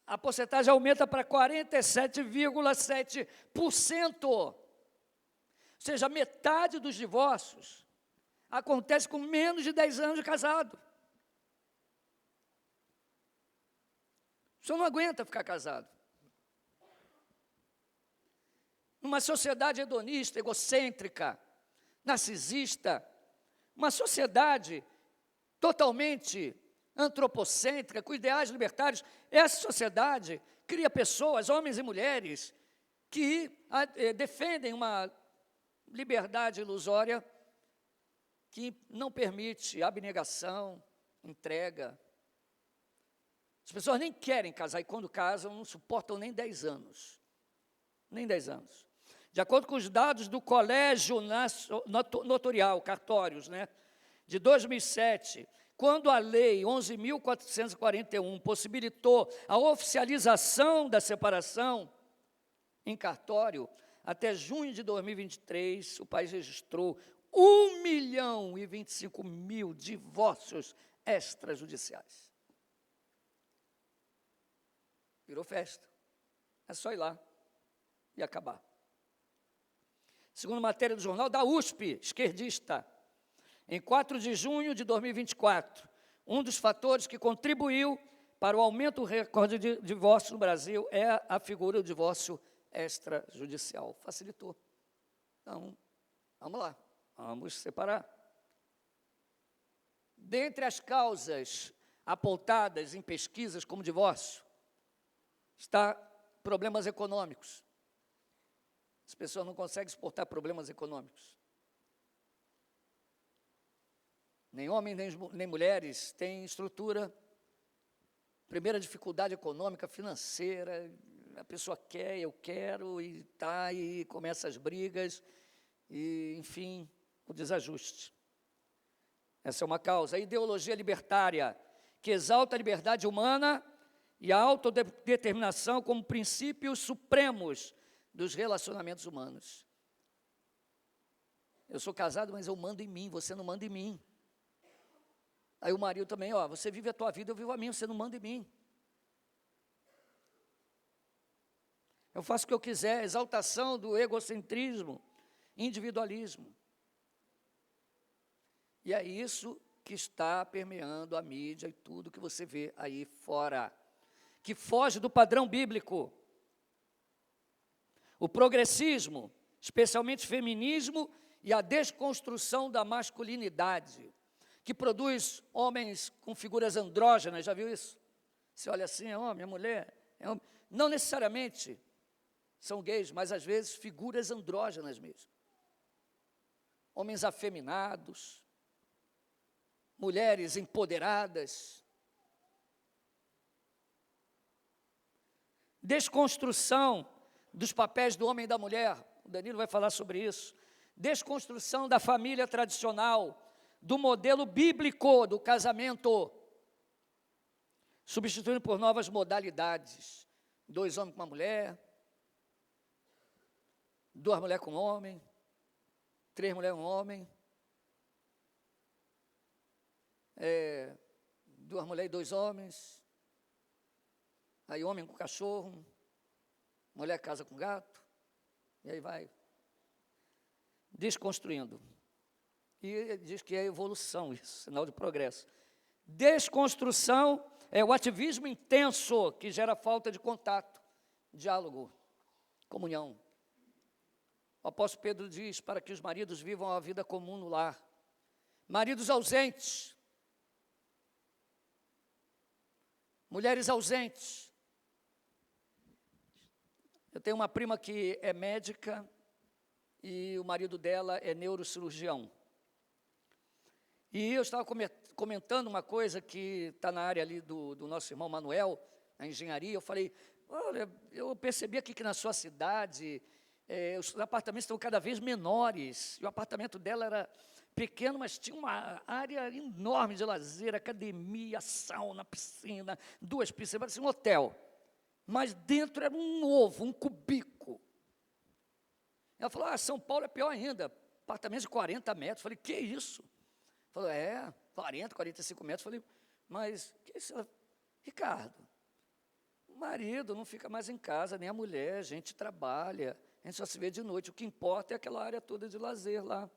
a porcentagem aumenta para 47,7%. Ou seja, metade dos divórcios acontece com menos de 10 anos de casado. Você não aguenta ficar casado. Numa sociedade hedonista, egocêntrica, narcisista, uma sociedade totalmente antropocêntrica, com ideais libertários, essa sociedade cria pessoas, homens e mulheres, que defendem uma liberdade ilusória que não permite abnegação, entrega. As pessoas nem querem casar e quando casam não suportam nem 10 anos. Nem 10 anos. De acordo com os dados do Colégio Notarial, cartórios, de 2007, quando a Lei 11.441 possibilitou a oficialização da separação em cartório, até junho de 2023, o país registrou 1.025.000 divórcios extrajudiciais. Virou festa. É só ir lá e acabar. Segundo matéria do jornal da USP, esquerdista, em 4 de junho de 2024, um dos fatores que contribuiu para o aumento recorde de divórcio no Brasil é a figura do divórcio extrajudicial. Facilitou. Então, vamos lá, vamos separar. Dentre as causas apontadas em pesquisas como divórcio, está problemas econômicos. As pessoas não conseguem suportar problemas econômicos. Nem homens, nem mulheres têm estrutura. Primeira dificuldade econômica, financeira, a pessoa quer, eu quero, e começa as brigas, e, enfim, o desajuste. Essa é uma causa. A ideologia libertária, que exalta a liberdade humana e a autodeterminação como princípios supremos dos relacionamentos humanos. Eu sou casado, mas eu mando em mim, você não manda em mim. Aí o marido também, você vive a tua vida, eu vivo a minha, você não manda em mim. Eu faço o que eu quiser, exaltação do egocentrismo, individualismo. E é isso que está permeando a mídia e tudo que você vê aí fora, que foge do padrão bíblico. O progressismo, especialmente o feminismo e a desconstrução da masculinidade, que produz homens com figuras andrógenas, já viu isso? Você olha assim, é homem, é mulher, é homem. Não necessariamente são gays, mas às vezes figuras andrógenas mesmo. Homens afeminados, mulheres empoderadas. Desconstrução dos papéis do homem e da mulher, o Danilo vai falar sobre isso. Desconstrução da família tradicional, do modelo bíblico do casamento. substituindo por novas modalidades. 2 homens com uma mulher, 2 mulheres com um homem, 3 mulheres com um homem, 2 mulheres e 2 homens, aí homem com cachorro, mulher casa com gato, e aí vai desconstruindo. E diz que é evolução isso, sinal de progresso. Desconstrução é o ativismo intenso que gera falta de contato, diálogo, comunhão. O apóstolo Pedro diz para que os maridos vivam a vida comum no lar. Maridos ausentes, mulheres ausentes. Eu tenho uma prima que é médica e o marido dela é neurocirurgião. E eu estava comentando uma coisa que está na área ali do nosso irmão Manuel, a engenharia. Eu falei, olha, eu percebi aqui que na sua cidade os apartamentos estão cada vez menores. E o apartamento dela era pequeno, mas tinha uma área enorme de lazer, academia, sauna, piscina, 2 piscinas, parecia um hotel. Mas dentro era um ovo, um cubico. Ela falou, São Paulo é pior ainda, apartamentos de 40 metros. Eu falei, que isso? Falou, 40, 45 metros. Falei, mas, que isso? Ricardo, o marido não fica mais em casa, nem a mulher, a gente trabalha, a gente só se vê de noite. O que importa é aquela área toda de lazer lá.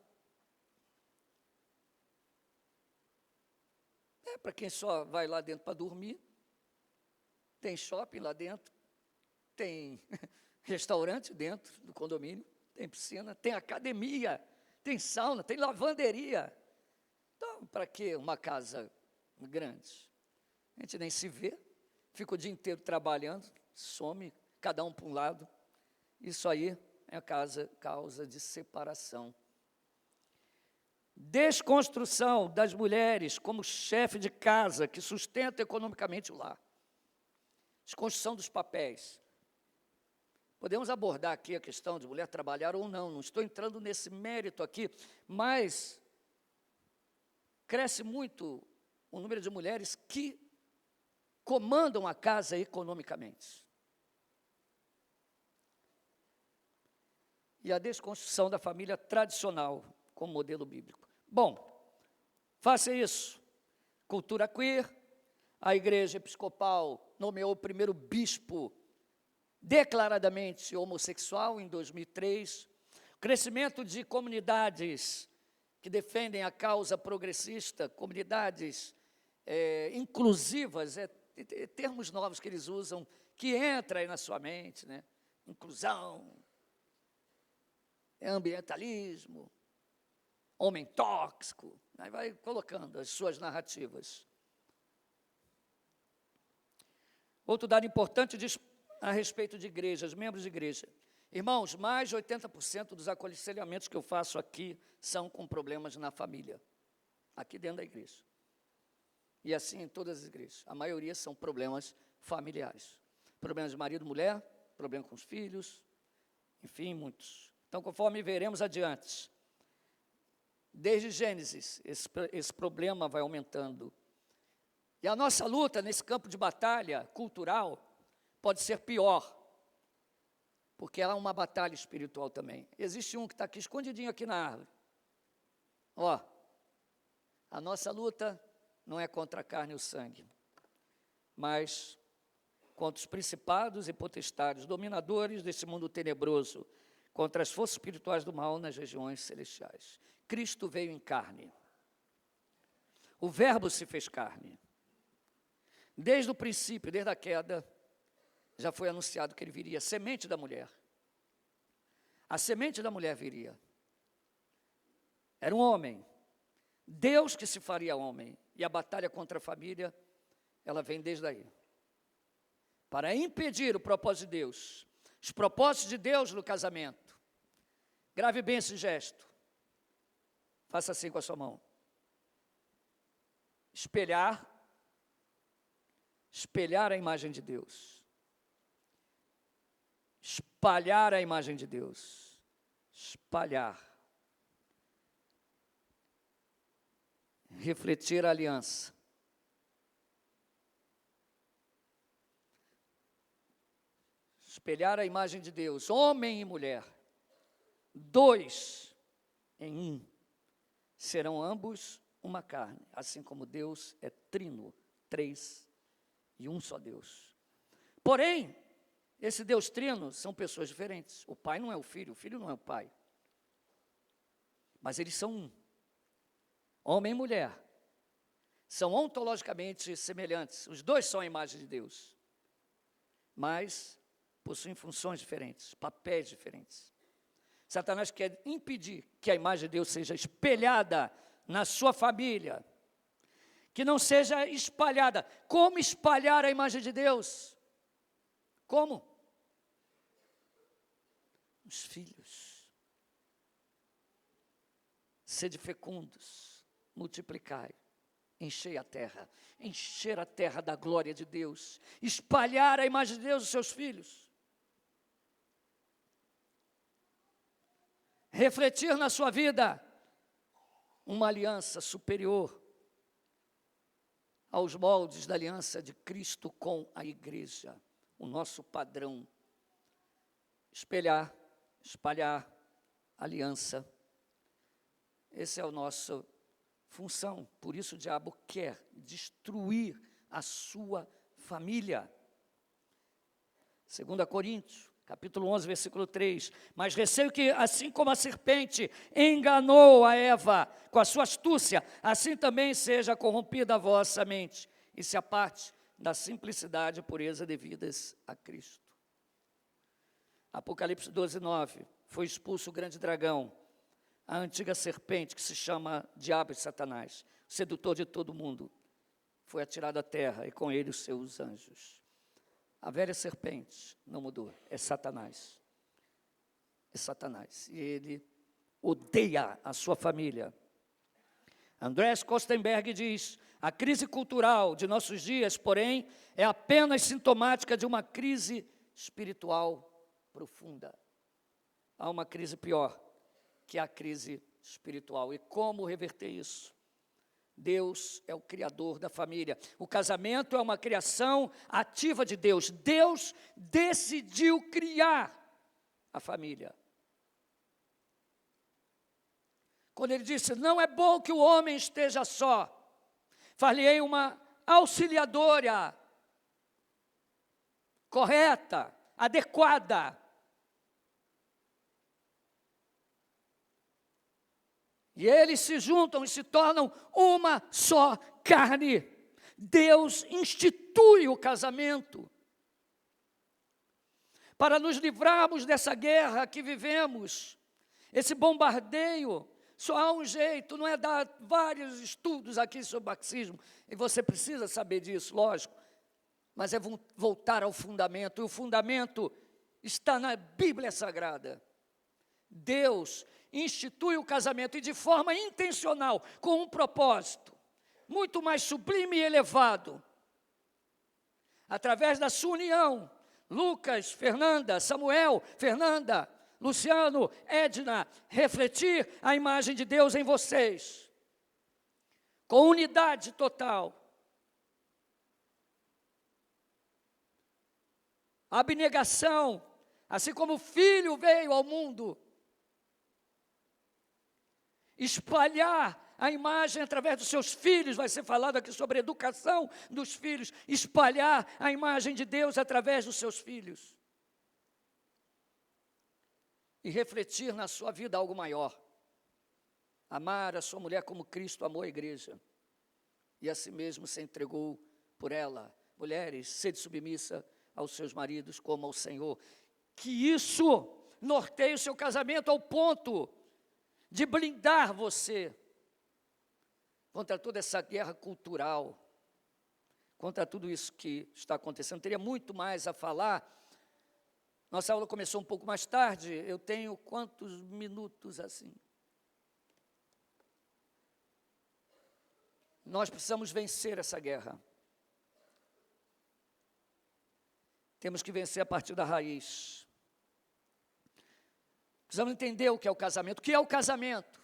Para quem só vai lá dentro para dormir, tem shopping lá dentro, tem restaurante dentro do condomínio, tem piscina, tem academia, tem sauna, tem lavanderia. Então, para que uma casa grande? A gente nem se vê, fica o dia inteiro trabalhando, some, cada um para um lado. Isso aí é causa de separação. Desconstrução das mulheres como chefe de casa, que sustenta economicamente o lar. Desconstrução dos papéis. Podemos abordar aqui a questão de mulher trabalhar ou não estou entrando nesse mérito aqui, mas cresce muito o número de mulheres que comandam a casa economicamente. E a desconstrução da família tradicional como modelo bíblico. Bom, faça isso. Cultura queer, a igreja episcopal nomeou o primeiro bispo declaradamente homossexual em 2003. Crescimento de comunidades que defendem a causa progressista, comunidades inclusivas, termos novos que eles usam, que entra aí na sua mente, né? Inclusão, ambientalismo, homem tóxico, aí vai colocando as suas narrativas. Outro dado importante diz a respeito de igrejas, membros de igreja. Irmãos, mais de 80% dos aconselhamentos que eu faço aqui são com problemas na família, aqui dentro da igreja. E assim em todas as igrejas. A maioria são problemas familiares. Problemas de marido e mulher, problema com os filhos, enfim, muitos. Então, conforme veremos adiante, desde Gênesis, esse problema vai aumentando. E a nossa luta nesse campo de batalha cultural pode ser pior, porque ela é uma batalha espiritual também. Existe um que está aqui, escondidinho aqui na árvore. Ó, a nossa luta não é contra a carne e o sangue, mas contra os principados e potestades, dominadores desse mundo tenebroso, contra as forças espirituais do mal nas regiões celestiais. Cristo veio em carne. O Verbo se fez carne. Desde o princípio, desde a queda, já foi anunciado que ele viria, semente da mulher. A semente da mulher viria. Era um homem. Deus que se faria homem. E a batalha contra a família, ela vem desde aí. Para impedir o propósito de Deus, os propósitos de Deus no casamento. Grave bem esse gesto. Faça assim com a sua mão. Espelhar a imagem de Deus. Espalhar a imagem de Deus. Espalhar. Refletir a aliança. espelhar a imagem de Deus, homem e mulher, dois em um, serão ambos uma carne, assim como Deus é trino, três e um só Deus. Porém, esse Deus trino são pessoas diferentes. O pai não é o filho não é o pai. Mas eles são um. Homem e mulher. São ontologicamente semelhantes. Os dois são a imagem de Deus. Mas possuem funções diferentes, papéis diferentes. Satanás quer impedir que a imagem de Deus seja espelhada na sua família, que não seja espalhada. Como espalhar a imagem de Deus? Como? Os filhos. Sede fecundos, multiplicai, encher a terra da glória de Deus, espalhar a imagem de Deus aos seus filhos. Refletir na sua vida uma aliança superior aos moldes da aliança de Cristo com a igreja, o nosso padrão. Espalhar aliança. Essa é a nossa função. Por isso o diabo quer destruir a sua família. 2 Coríntios, capítulo 11, versículo 3. Mas receio que, assim como a serpente enganou a Eva com a sua astúcia, assim também seja corrompida a vossa mente, e se aparte da simplicidade e pureza devidas a Cristo. Apocalipse 12, 9. Foi expulso o grande dragão, a antiga serpente que se chama Diabo e Satanás, sedutor de todo mundo. Foi atirado à terra e com ele os seus anjos. A velha serpente não mudou, é Satanás. É Satanás. E ele odeia a sua família. Andrés Kostenberg diz: a crise cultural de nossos dias, porém, é apenas sintomática de uma crise espiritual profunda. Há uma crise pior, que é a crise espiritual. E como reverter isso? Deus é o criador da família. O casamento é uma criação ativa de Deus. Deus decidiu criar a família. Quando ele disse: não é bom que o homem esteja só, far-lhe-ei uma auxiliadora correta, adequada. E eles se juntam e se tornam uma só carne. Deus institui o casamento para nos livrarmos dessa guerra que vivemos, esse bombardeio. Só há um jeito, não é dar vários estudos aqui sobre marxismo, e você precisa saber disso, lógico, mas é voltar ao fundamento, e o fundamento está na Bíblia Sagrada. Deus institui o casamento, e de forma intencional, com um propósito muito mais sublime e elevado. Através da sua união, Lucas, Fernanda, Samuel, Fernanda, Luciano, Edna, refletir a imagem de Deus em vocês, com unidade total. Abnegação, assim como o Filho veio ao mundo, espalhar a imagem através dos seus filhos, vai ser falado aqui sobre a educação dos filhos, espalhar a imagem de Deus através dos seus filhos. E refletir na sua vida algo maior. Amar a sua mulher como Cristo amou a igreja, e a si mesmo se entregou por ela. Mulheres, sede submissa aos seus maridos como ao Senhor. Que isso norteie o seu casamento ao ponto de blindar você contra toda essa guerra cultural, contra tudo isso que está acontecendo. Teria muito mais a falar. Nossa aula começou um pouco mais tarde. Eu tenho quantos minutos assim? Nós precisamos vencer essa guerra. Temos que vencer a partir da raiz. Precisamos entender o que é o casamento. O que é o casamento?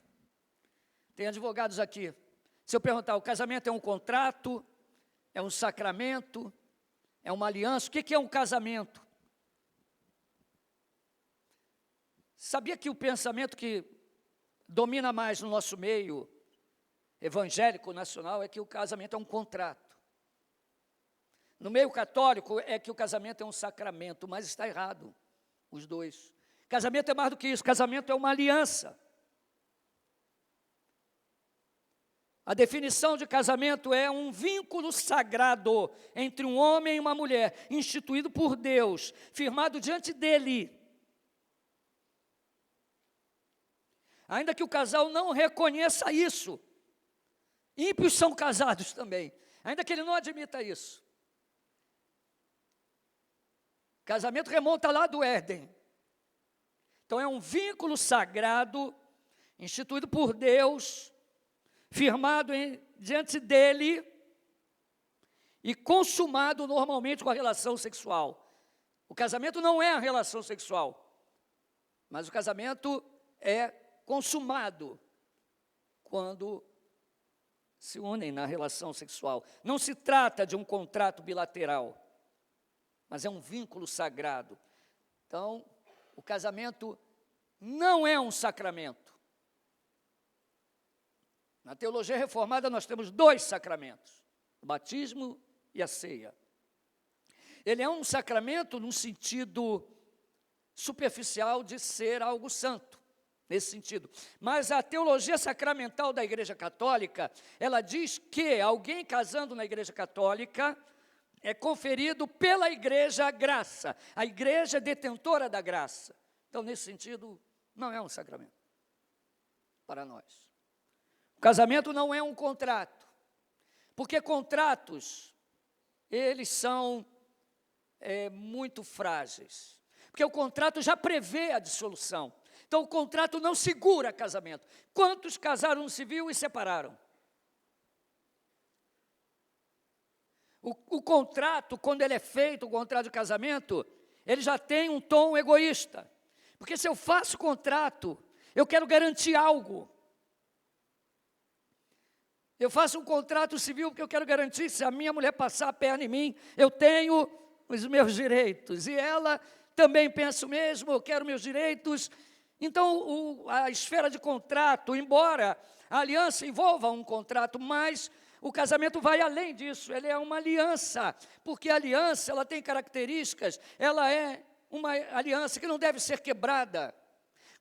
Tem advogados aqui. Se eu perguntar, o casamento é um contrato? É um sacramento? É uma aliança? O que é um casamento? Sabia que o pensamento que domina mais no nosso meio evangélico nacional é que o casamento é um contrato. No meio católico é que o casamento é um sacramento, mas está errado, os dois. Casamento é mais do que isso, casamento é uma aliança. A definição de casamento é um vínculo sagrado entre um homem e uma mulher, instituído por Deus, firmado diante dele. Ainda que o casal não reconheça isso, ímpios são casados também, ainda que ele não admita isso. Casamento remonta lá do Éden. Então é um vínculo sagrado, instituído por Deus, firmado diante dele e consumado normalmente com a relação sexual. O casamento não é a relação sexual, mas o casamento é consumado quando se unem na relação sexual. Não se trata de um contrato bilateral, mas é um vínculo sagrado. Então, o casamento não é um sacramento. Na teologia reformada nós temos 2 sacramentos, o batismo e a ceia. Ele é um sacramento num sentido superficial de ser algo santo, nesse sentido. Mas a teologia sacramental da Igreja Católica, ela diz que alguém casando na Igreja Católica é conferido pela Igreja a graça. A Igreja é detentora da graça. Então, nesse sentido, não é um sacramento para nós. O casamento não é um contrato, porque contratos, eles são muito frágeis, porque o contrato já prevê a dissolução. Então, o contrato não segura casamento. Quantos casaram no civil e separaram? O contrato, quando ele é feito, o contrato de casamento, ele já tem um tom egoísta. Porque se eu faço contrato, eu quero garantir algo. Eu faço um contrato civil porque eu quero garantir, se a minha mulher passar a perna em mim, eu tenho os meus direitos. E ela também pensa o mesmo, eu quero meus direitos. Então, a esfera de contrato, embora a aliança envolva um contrato, mas o casamento vai além disso, ele é uma aliança, porque a aliança ela tem características, ela é uma aliança que não deve ser quebrada.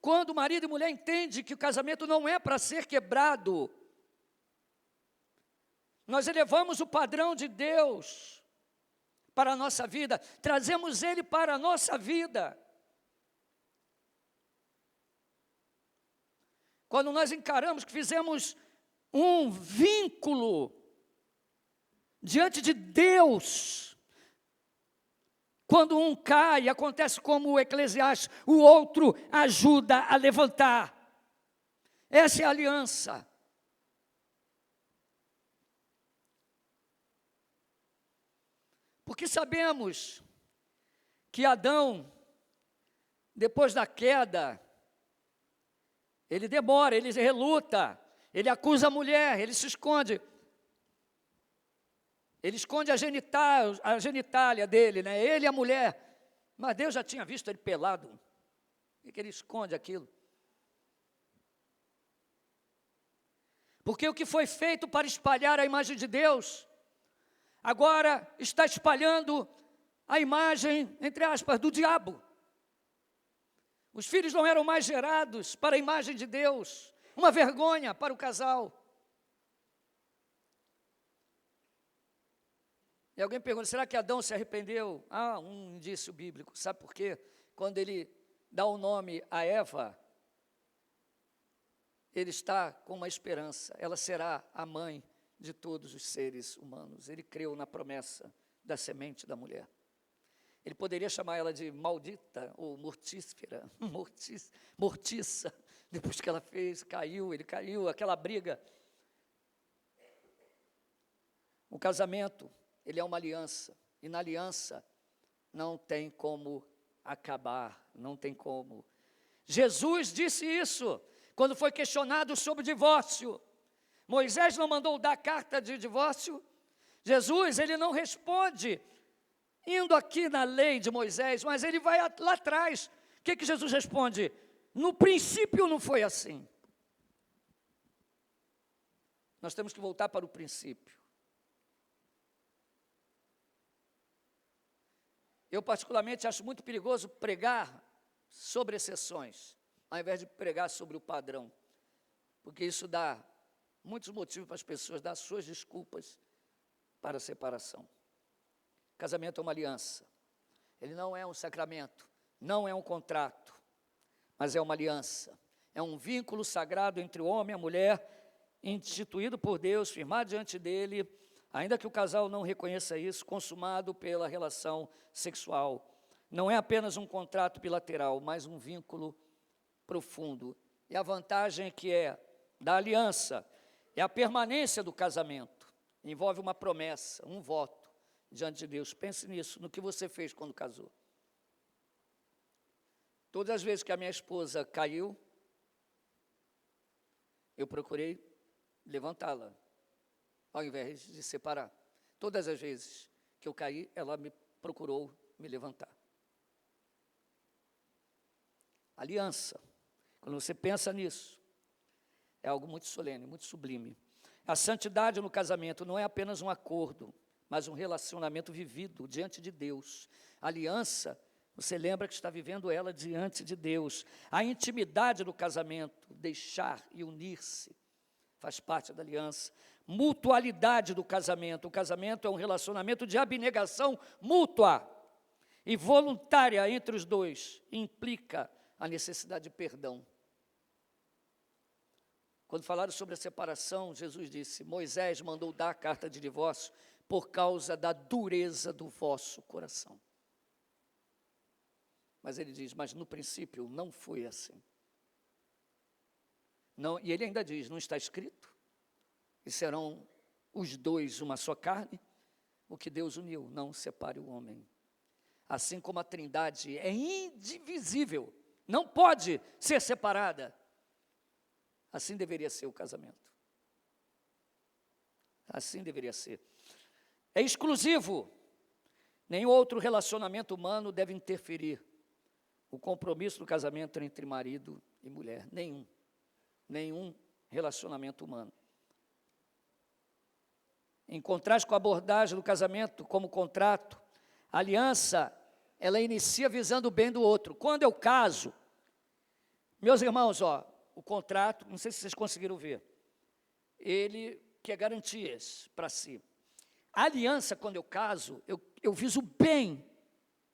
Quando marido e mulher entendem que o casamento não é para ser quebrado, nós elevamos o padrão de Deus para a nossa vida, trazemos Ele para a nossa vida. Quando nós encaramos que fizemos um vínculo diante de Deus, quando um cai, acontece como o Eclesiastes, o outro ajuda a levantar. Essa é a aliança. Porque sabemos que Adão, depois da queda, ele demora, ele reluta, ele acusa a mulher, ele se esconde. Ele esconde a genitália dele, né? Ele e a mulher. Mas Deus já tinha visto ele pelado. Por que ele esconde aquilo? Porque o que foi feito para espalhar a imagem de Deus, agora está espalhando a imagem, entre aspas, do diabo. Os filhos não eram mais gerados para a imagem de Deus. Uma vergonha para o casal. E alguém pergunta, será que Adão se arrependeu? Um indício bíblico. Sabe por quê? Quando ele dá o nome a Eva, ele está com uma esperança. Ela será a mãe de todos os seres humanos. Ele creu na promessa da semente da mulher. Ele poderia chamar ela de maldita ou mortífera, mortiça. Depois que ela fez, ele caiu, aquela briga. O casamento, ele é uma aliança. E na aliança não tem como acabar, não tem como. Jesus disse isso quando foi questionado sobre o divórcio. Moisés não mandou dar carta de divórcio. Jesus, ele não responde indo aqui na lei de Moisés, mas ele vai lá atrás. O que Jesus responde? No princípio não foi assim. Nós temos que voltar para o princípio. Eu, particularmente, acho muito perigoso pregar sobre exceções, ao invés de pregar sobre o padrão, porque isso dá muitos motivos para as pessoas dar suas desculpas para a separação. Casamento é uma aliança. Ele não é um sacramento, não é um contrato, mas é uma aliança. É um vínculo sagrado entre o homem e a mulher, instituído por Deus, firmado diante dele, ainda que o casal não reconheça isso, consumado pela relação sexual. Não é apenas um contrato bilateral, mas um vínculo profundo. E a vantagem da aliança é a permanência do casamento. Envolve uma promessa, um voto diante de Deus. Pense nisso, no que você fez quando casou. Todas as vezes que a minha esposa caiu, eu procurei levantá-la, ao invés de separar. Todas as vezes que eu caí, ela me procurou me levantar. Aliança, quando você pensa nisso, é algo muito solene, muito sublime. A santidade no casamento não é apenas um acordo, mas um relacionamento vivido diante de Deus. A aliança, você lembra que está vivendo ela diante de Deus. A intimidade do casamento, deixar e unir-se, faz parte da aliança. Mutualidade do casamento. O casamento é um relacionamento de abnegação mútua e voluntária entre os dois. Implica a necessidade de perdão. Quando falaram sobre a separação, Jesus disse: Moisés mandou dar a carta de divórcio por causa da dureza do vosso coração. Mas ele diz, mas no princípio não foi assim. Não, e ele ainda diz, não está escrito? E serão os dois uma só carne? O que Deus uniu, não separe o homem. Assim como a Trindade é indivisível, não pode ser separada, assim deveria ser o casamento. Assim deveria ser. É exclusivo. Nenhum outro relacionamento humano deve interferir o compromisso do casamento entre marido e mulher. Nenhum relacionamento humano. Em contraste com a abordagem do casamento como contrato, a aliança, ela inicia visando o bem do outro. Quando eu caso, meus irmãos, o contrato, não sei se vocês conseguiram ver, ele quer garantias para si. A aliança, quando eu caso, eu viso o bem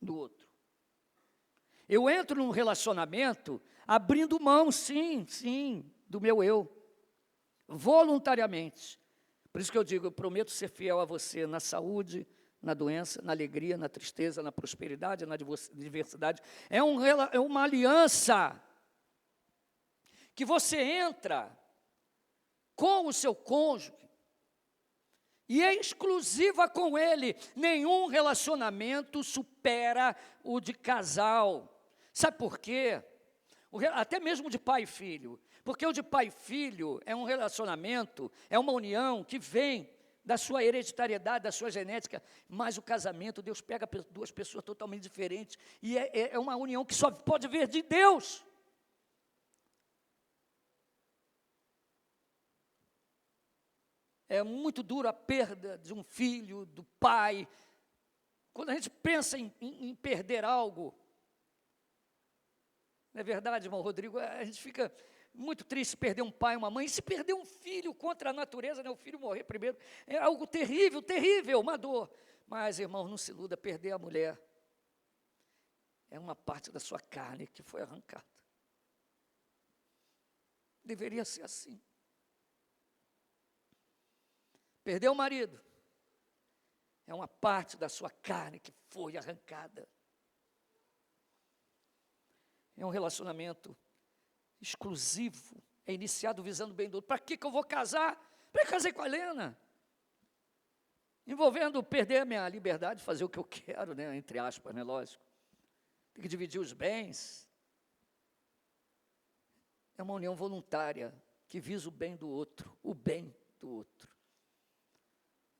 do outro. Eu entro num relacionamento abrindo mão, sim, do meu eu, voluntariamente. Por isso que eu digo, eu prometo ser fiel a você na saúde, na doença, na alegria, na tristeza, na prosperidade, na diversidade. É uma aliança que você entra com o seu cônjuge e é exclusiva com ele. Nenhum relacionamento supera o de casal. Sabe por quê? Até mesmo de pai e filho. Porque o de pai e filho é um relacionamento, é uma união que vem da sua hereditariedade, da sua genética. Mas o casamento, Deus pega duas pessoas totalmente diferentes. E é uma união que só pode vir de Deus. É muito duro a perda de um filho, do pai. Quando a gente pensa em perder algo, não é verdade, irmão Rodrigo? A gente fica muito triste perder um pai, uma mãe. E se perder um filho contra a natureza, o filho morrer primeiro, é algo terrível, uma dor. Mas, irmão, não se iluda, perder a mulher é uma parte da sua carne que foi arrancada. Deveria ser assim. Perder o marido é uma parte da sua carne que foi arrancada. É um relacionamento exclusivo, é iniciado visando o bem do outro. Para que eu vou casar? Para que eu casei com a Helena? Envolvendo perder a minha liberdade, fazer o que eu quero, entre aspas, lógico. Tem que dividir os bens. É uma união voluntária que visa o bem do outro, o bem do outro.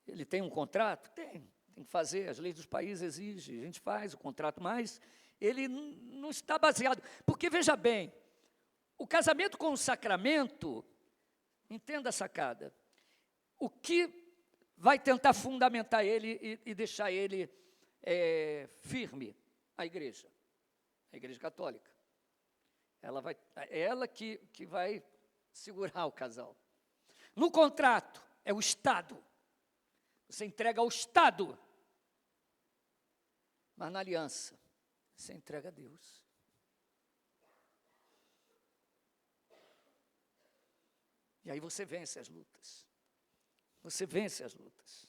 Ele tem um contrato? Tem que fazer, as leis dos países exigem, a gente faz o contrato, mas ele não está baseado, porque veja bem, O casamento com o sacramento, entenda a sacada, o que vai tentar fundamentar ele e deixar ele firme? A igreja católica. É ela que vai segurar o casal. No contrato, é o Estado. Você entrega ao Estado. Mas na aliança, você entrega a Deus. E aí você vence as lutas. Você vence as lutas.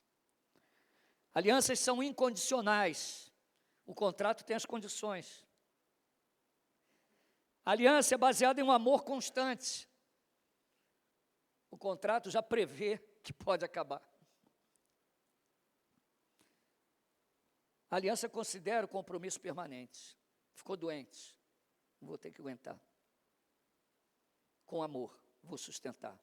Alianças são incondicionais. O contrato tem as condições. A aliança é baseada em um amor constante. O contrato já prevê que pode acabar. A aliança considera o compromisso permanente. Ficou doente, vou ter que aguentar. Com amor, vou sustentar.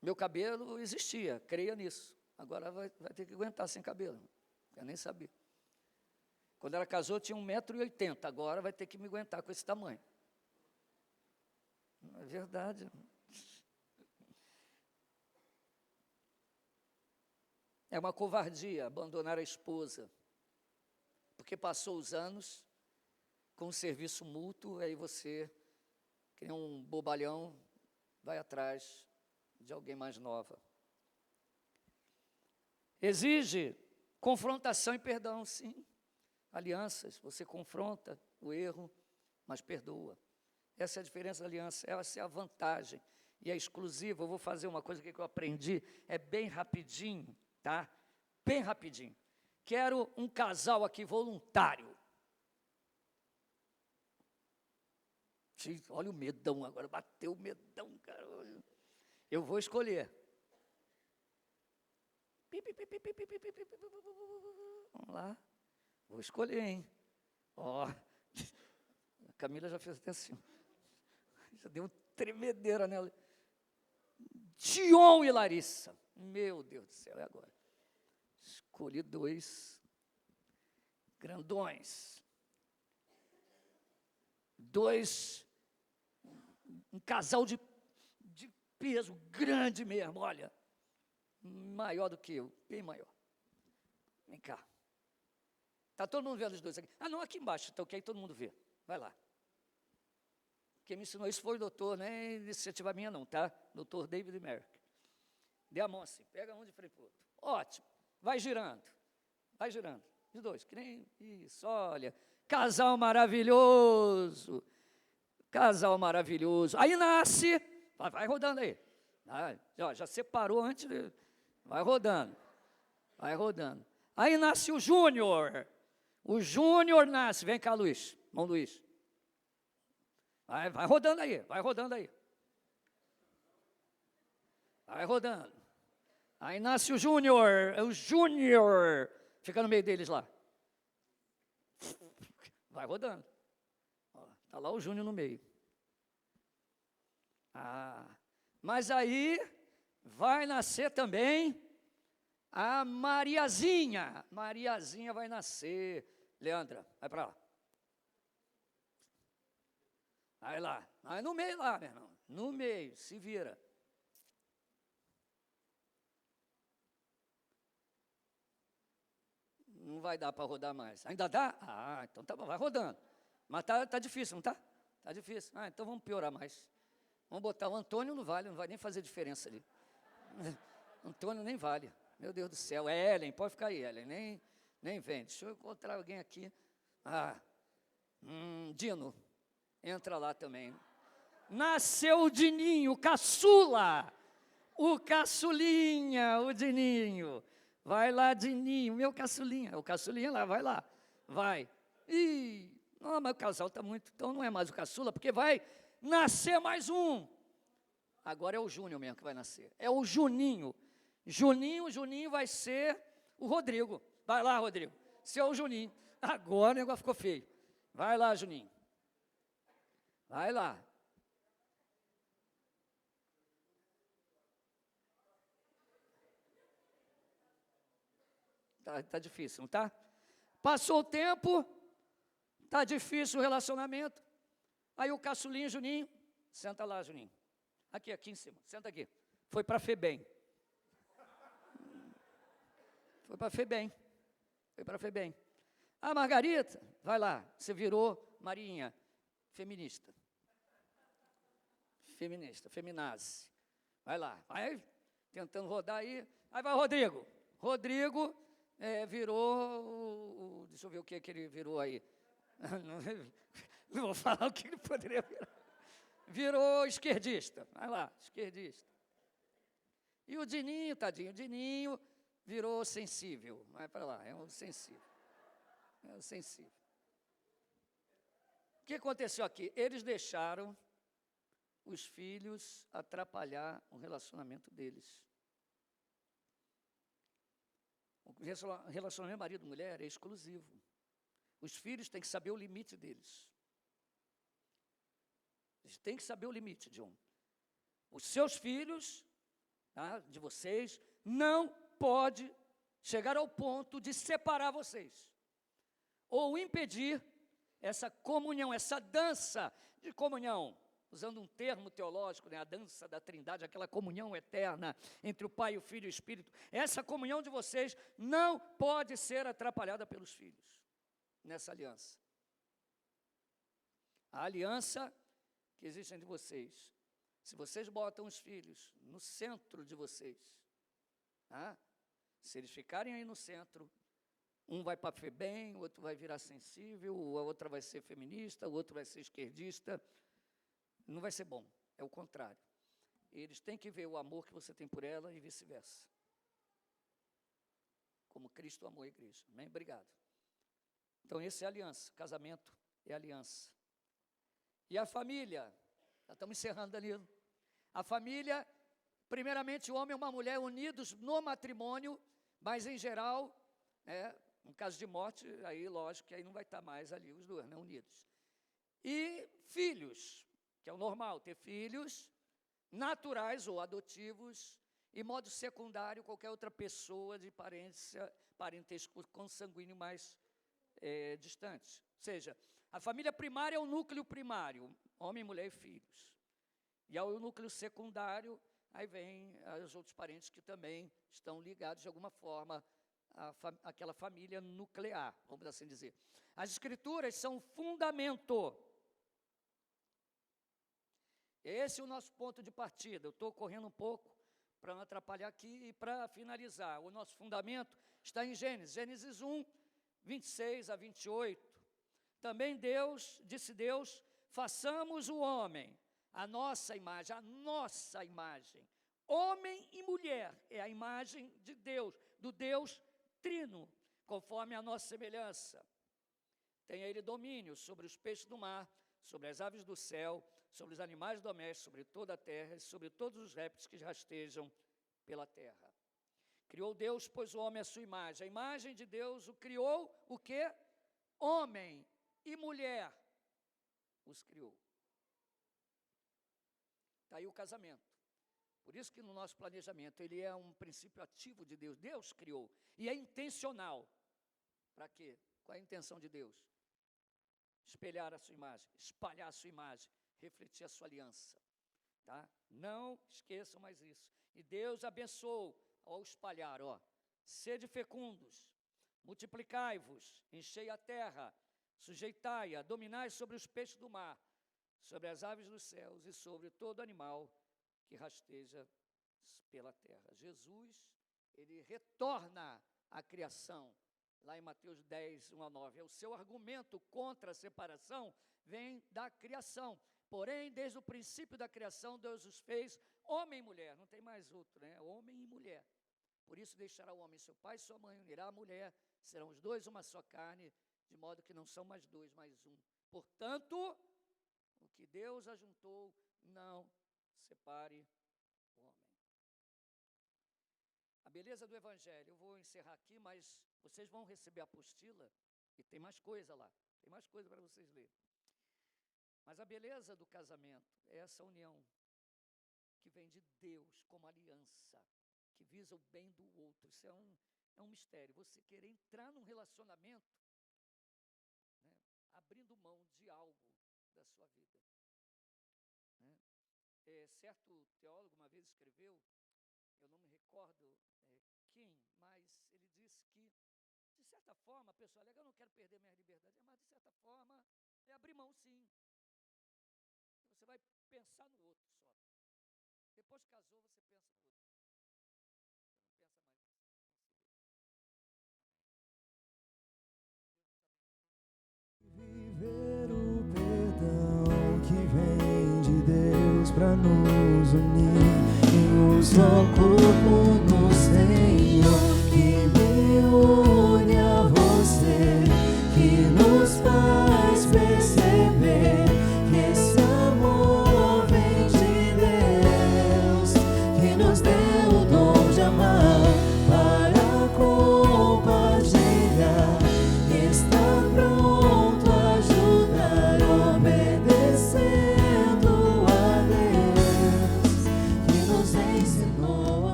Meu cabelo existia, creia nisso. Agora vai ter que aguentar sem cabelo. Eu nem sabia. Quando ela casou, tinha 1,80 m. Agora vai ter que me aguentar com esse tamanho. Não é verdade. É uma covardia abandonar a esposa. Porque passou os anos com um serviço mútuo, aí você, que nem um bobalhão, vai atrás de alguém mais nova. Exige confrontação e perdão, sim. Alianças, você confronta o erro, mas perdoa. Essa é a diferença da aliança, essa é a vantagem. E é exclusiva. Eu vou fazer uma coisa que eu aprendi, é bem rapidinho, tá? Bem rapidinho. Quero um casal aqui voluntário. Olha o medão agora, bateu o medão, cara. Eu vou escolher. Vamos lá. Vou escolher, hein? Ó, a Camila já fez até assim. Já deu uma tremedeira nela. Dion e Larissa. Meu Deus do céu, é agora. Escolhi 2 grandões. 2, um casal de peso grande mesmo, olha. Maior do que eu, bem maior. Vem cá. Está todo mundo vendo os 2 aqui? Ah, não, aqui embaixo, então, que aí todo mundo vê. Vai lá. Quem me ensinou isso foi o doutor, não é iniciativa minha não, tá? Doutor David Merrick. Dê a mão assim, pega um de frente para o outro. Ótimo. Vai girando. Vai girando. De 2, que nem isso, olha. Casal maravilhoso. Casal maravilhoso. Aí nasce, vai rodando aí. Já separou antes, vai rodando. Vai rodando. Aí nasce o Júnior. O Júnior nasce. Vem cá, Luiz. Irmão Luiz. Vai rodando aí. Vai rodando aí. Vai rodando. Aí nasce o Júnior. O Júnior. Fica no meio deles lá. Vai rodando. Está lá o Júnior no meio. Mas aí vai nascer também a Mariazinha. Mariazinha vai nascer. Leandra, vai para lá. Vai lá. Vai no meio lá, meu irmão. No meio, se vira. Não vai dar para rodar mais. Ainda dá? Então tá bom, vai rodando. Mas tá difícil, não tá? Tá difícil. Então vamos piorar mais. Vamos botar o Antônio no vale, não vai nem fazer diferença ali. Antônio nem vale. Meu Deus do céu. É Ellen, pode ficar aí, Ellen. Nem vem. Deixa eu encontrar alguém aqui. Dino. Entra lá também. Nasceu o Dininho, o caçula. O caçulinha, o Dininho. Vai lá, Dininho, meu caçulinha. O caçulinha lá, vai lá. Vai. Não, mas o casal está muito... Então não é mais o caçula, porque vai nascer mais um. Agora é o Júnior mesmo que vai nascer. É o Juninho. Juninho vai ser o Rodrigo. Vai lá, Rodrigo. Seu o Juninho. Agora o negócio ficou feio. Vai lá, Juninho. Vai lá. Tá difícil, não tá? Passou o tempo, Está difícil o relacionamento. Aí o caçulinho, Juninho, senta lá, Juninho. Aqui em cima, senta aqui. Foi para a FEBEM. Foi para a FEBEM. Foi para a FEBEM. A Margarita, vai lá, você virou Marinha, feminista. Feminista, feminazi. Vai lá, vai tentando rodar aí. Aí vai Rodrigo. Rodrigo virou, deixa eu ver o que ele virou aí. Não vou falar o que ele poderia virar. Virou esquerdista. Vai lá, esquerdista. E o Dininho, tadinho, o Dininho virou sensível. Vai para lá, é um sensível. É um sensível. O que aconteceu aqui? Eles deixaram os filhos atrapalhar o relacionamento deles. O relacionamento marido-mulher é exclusivo. Os filhos têm que saber o limite deles. Eles têm que saber o limite de um. Os seus filhos, tá, de vocês, não pode chegar ao ponto de separar vocês. Ou impedir essa comunhão, essa dança de comunhão. Usando um termo teológico, né, a dança da Trindade, aquela comunhão eterna entre o Pai, o Filho e o Espírito. Essa comunhão de vocês não pode ser atrapalhada pelos filhos nessa aliança. A aliança que existe entre vocês, se vocês botam os filhos no centro de vocês, tá? Se eles ficarem aí no centro, um vai para a FEBEM, o outro vai virar sensível, a outra vai ser feminista, o outro vai ser esquerdista, não vai ser bom, é o contrário. Eles têm que ver o amor que você tem por ela e vice-versa. Como Cristo amou a igreja. Amém? Obrigado. Então, esse é a aliança. Casamento é aliança. E a família? Já estamos encerrando, Danilo. A família, primeiramente, o homem e uma mulher unidos no matrimônio, mas, em geral, no caso de morte, aí, lógico, que aí não vai estar mais ali os dois, né, unidos. E filhos, que é o normal, ter filhos naturais ou adotivos, e modo secundário, qualquer outra pessoa de parentesco consanguíneo mais distante. Ou seja, a família primária é o núcleo primário, homem, mulher e filhos. E ao núcleo secundário, aí vem os outros parentes que também estão ligados de alguma forma àquela família nuclear, vamos assim dizer. As escrituras são fundamento. Esse é o nosso ponto de partida. Eu estou correndo um pouco para não atrapalhar aqui e para finalizar. O nosso fundamento está em Gênesis 1, 26 a 28. Também disse Deus, façamos o homem, a nossa imagem. Homem e mulher é a imagem de Deus, do Deus trino, conforme a nossa semelhança. Tenha ele domínio sobre os peixes do mar, sobre as aves do céu, sobre os animais domésticos, sobre toda a terra e sobre todos os répteis que rastejam pela terra. Criou Deus, pois, o homem à sua imagem. A imagem de Deus o criou, o quê? Homem e mulher os criou. Está aí o casamento. Por isso que no nosso planejamento, ele é um princípio ativo de Deus. Deus criou. E é intencional. Para quê? Qual é a intenção de Deus? Espelhar a sua imagem, espalhar a sua imagem, refletir a sua aliança. Tá? Não esqueçam mais isso. E Deus abençoou ao espalhar, sede fecundos, multiplicai-vos, enchei a terra, sujeitai-a, dominai sobre os peixes do mar, sobre as aves dos céus e sobre todo animal que rasteja pela terra. Jesus, ele retorna à criação. Lá em Mateus 10, 1 a 9, o seu argumento contra a separação vem da criação. Porém, desde o princípio da criação, Deus os fez homem e mulher. Não tem mais outro, né? Homem e mulher. Por isso deixará o homem seu pai e sua mãe, unirá a mulher, serão os dois uma só carne, de modo que não são mais dois, mas um. Portanto, o que Deus ajuntou, não separe o homem. A beleza do Evangelho, eu vou encerrar aqui, mas vocês vão receber a apostila e tem mais coisa lá, tem mais coisa para vocês lerem. Mas a beleza do casamento é essa união que vem de Deus como aliança, que visa o bem do outro. Isso é um mistério. Você querer entrar num relacionamento, né, abrindo de algo da sua vida, né? Certo teólogo uma vez escreveu, eu não me recordo quem, mas ele disse que, de certa forma, a pessoa alega, eu não quero perder minha liberdade, mas de certa forma é abrir mão, sim. Você vai pensar no outro só. Depois que casou, você pensa no outro. Você não pensa mais em você. Viver o perdão que vem de Deus pra nos unir em um só corpo.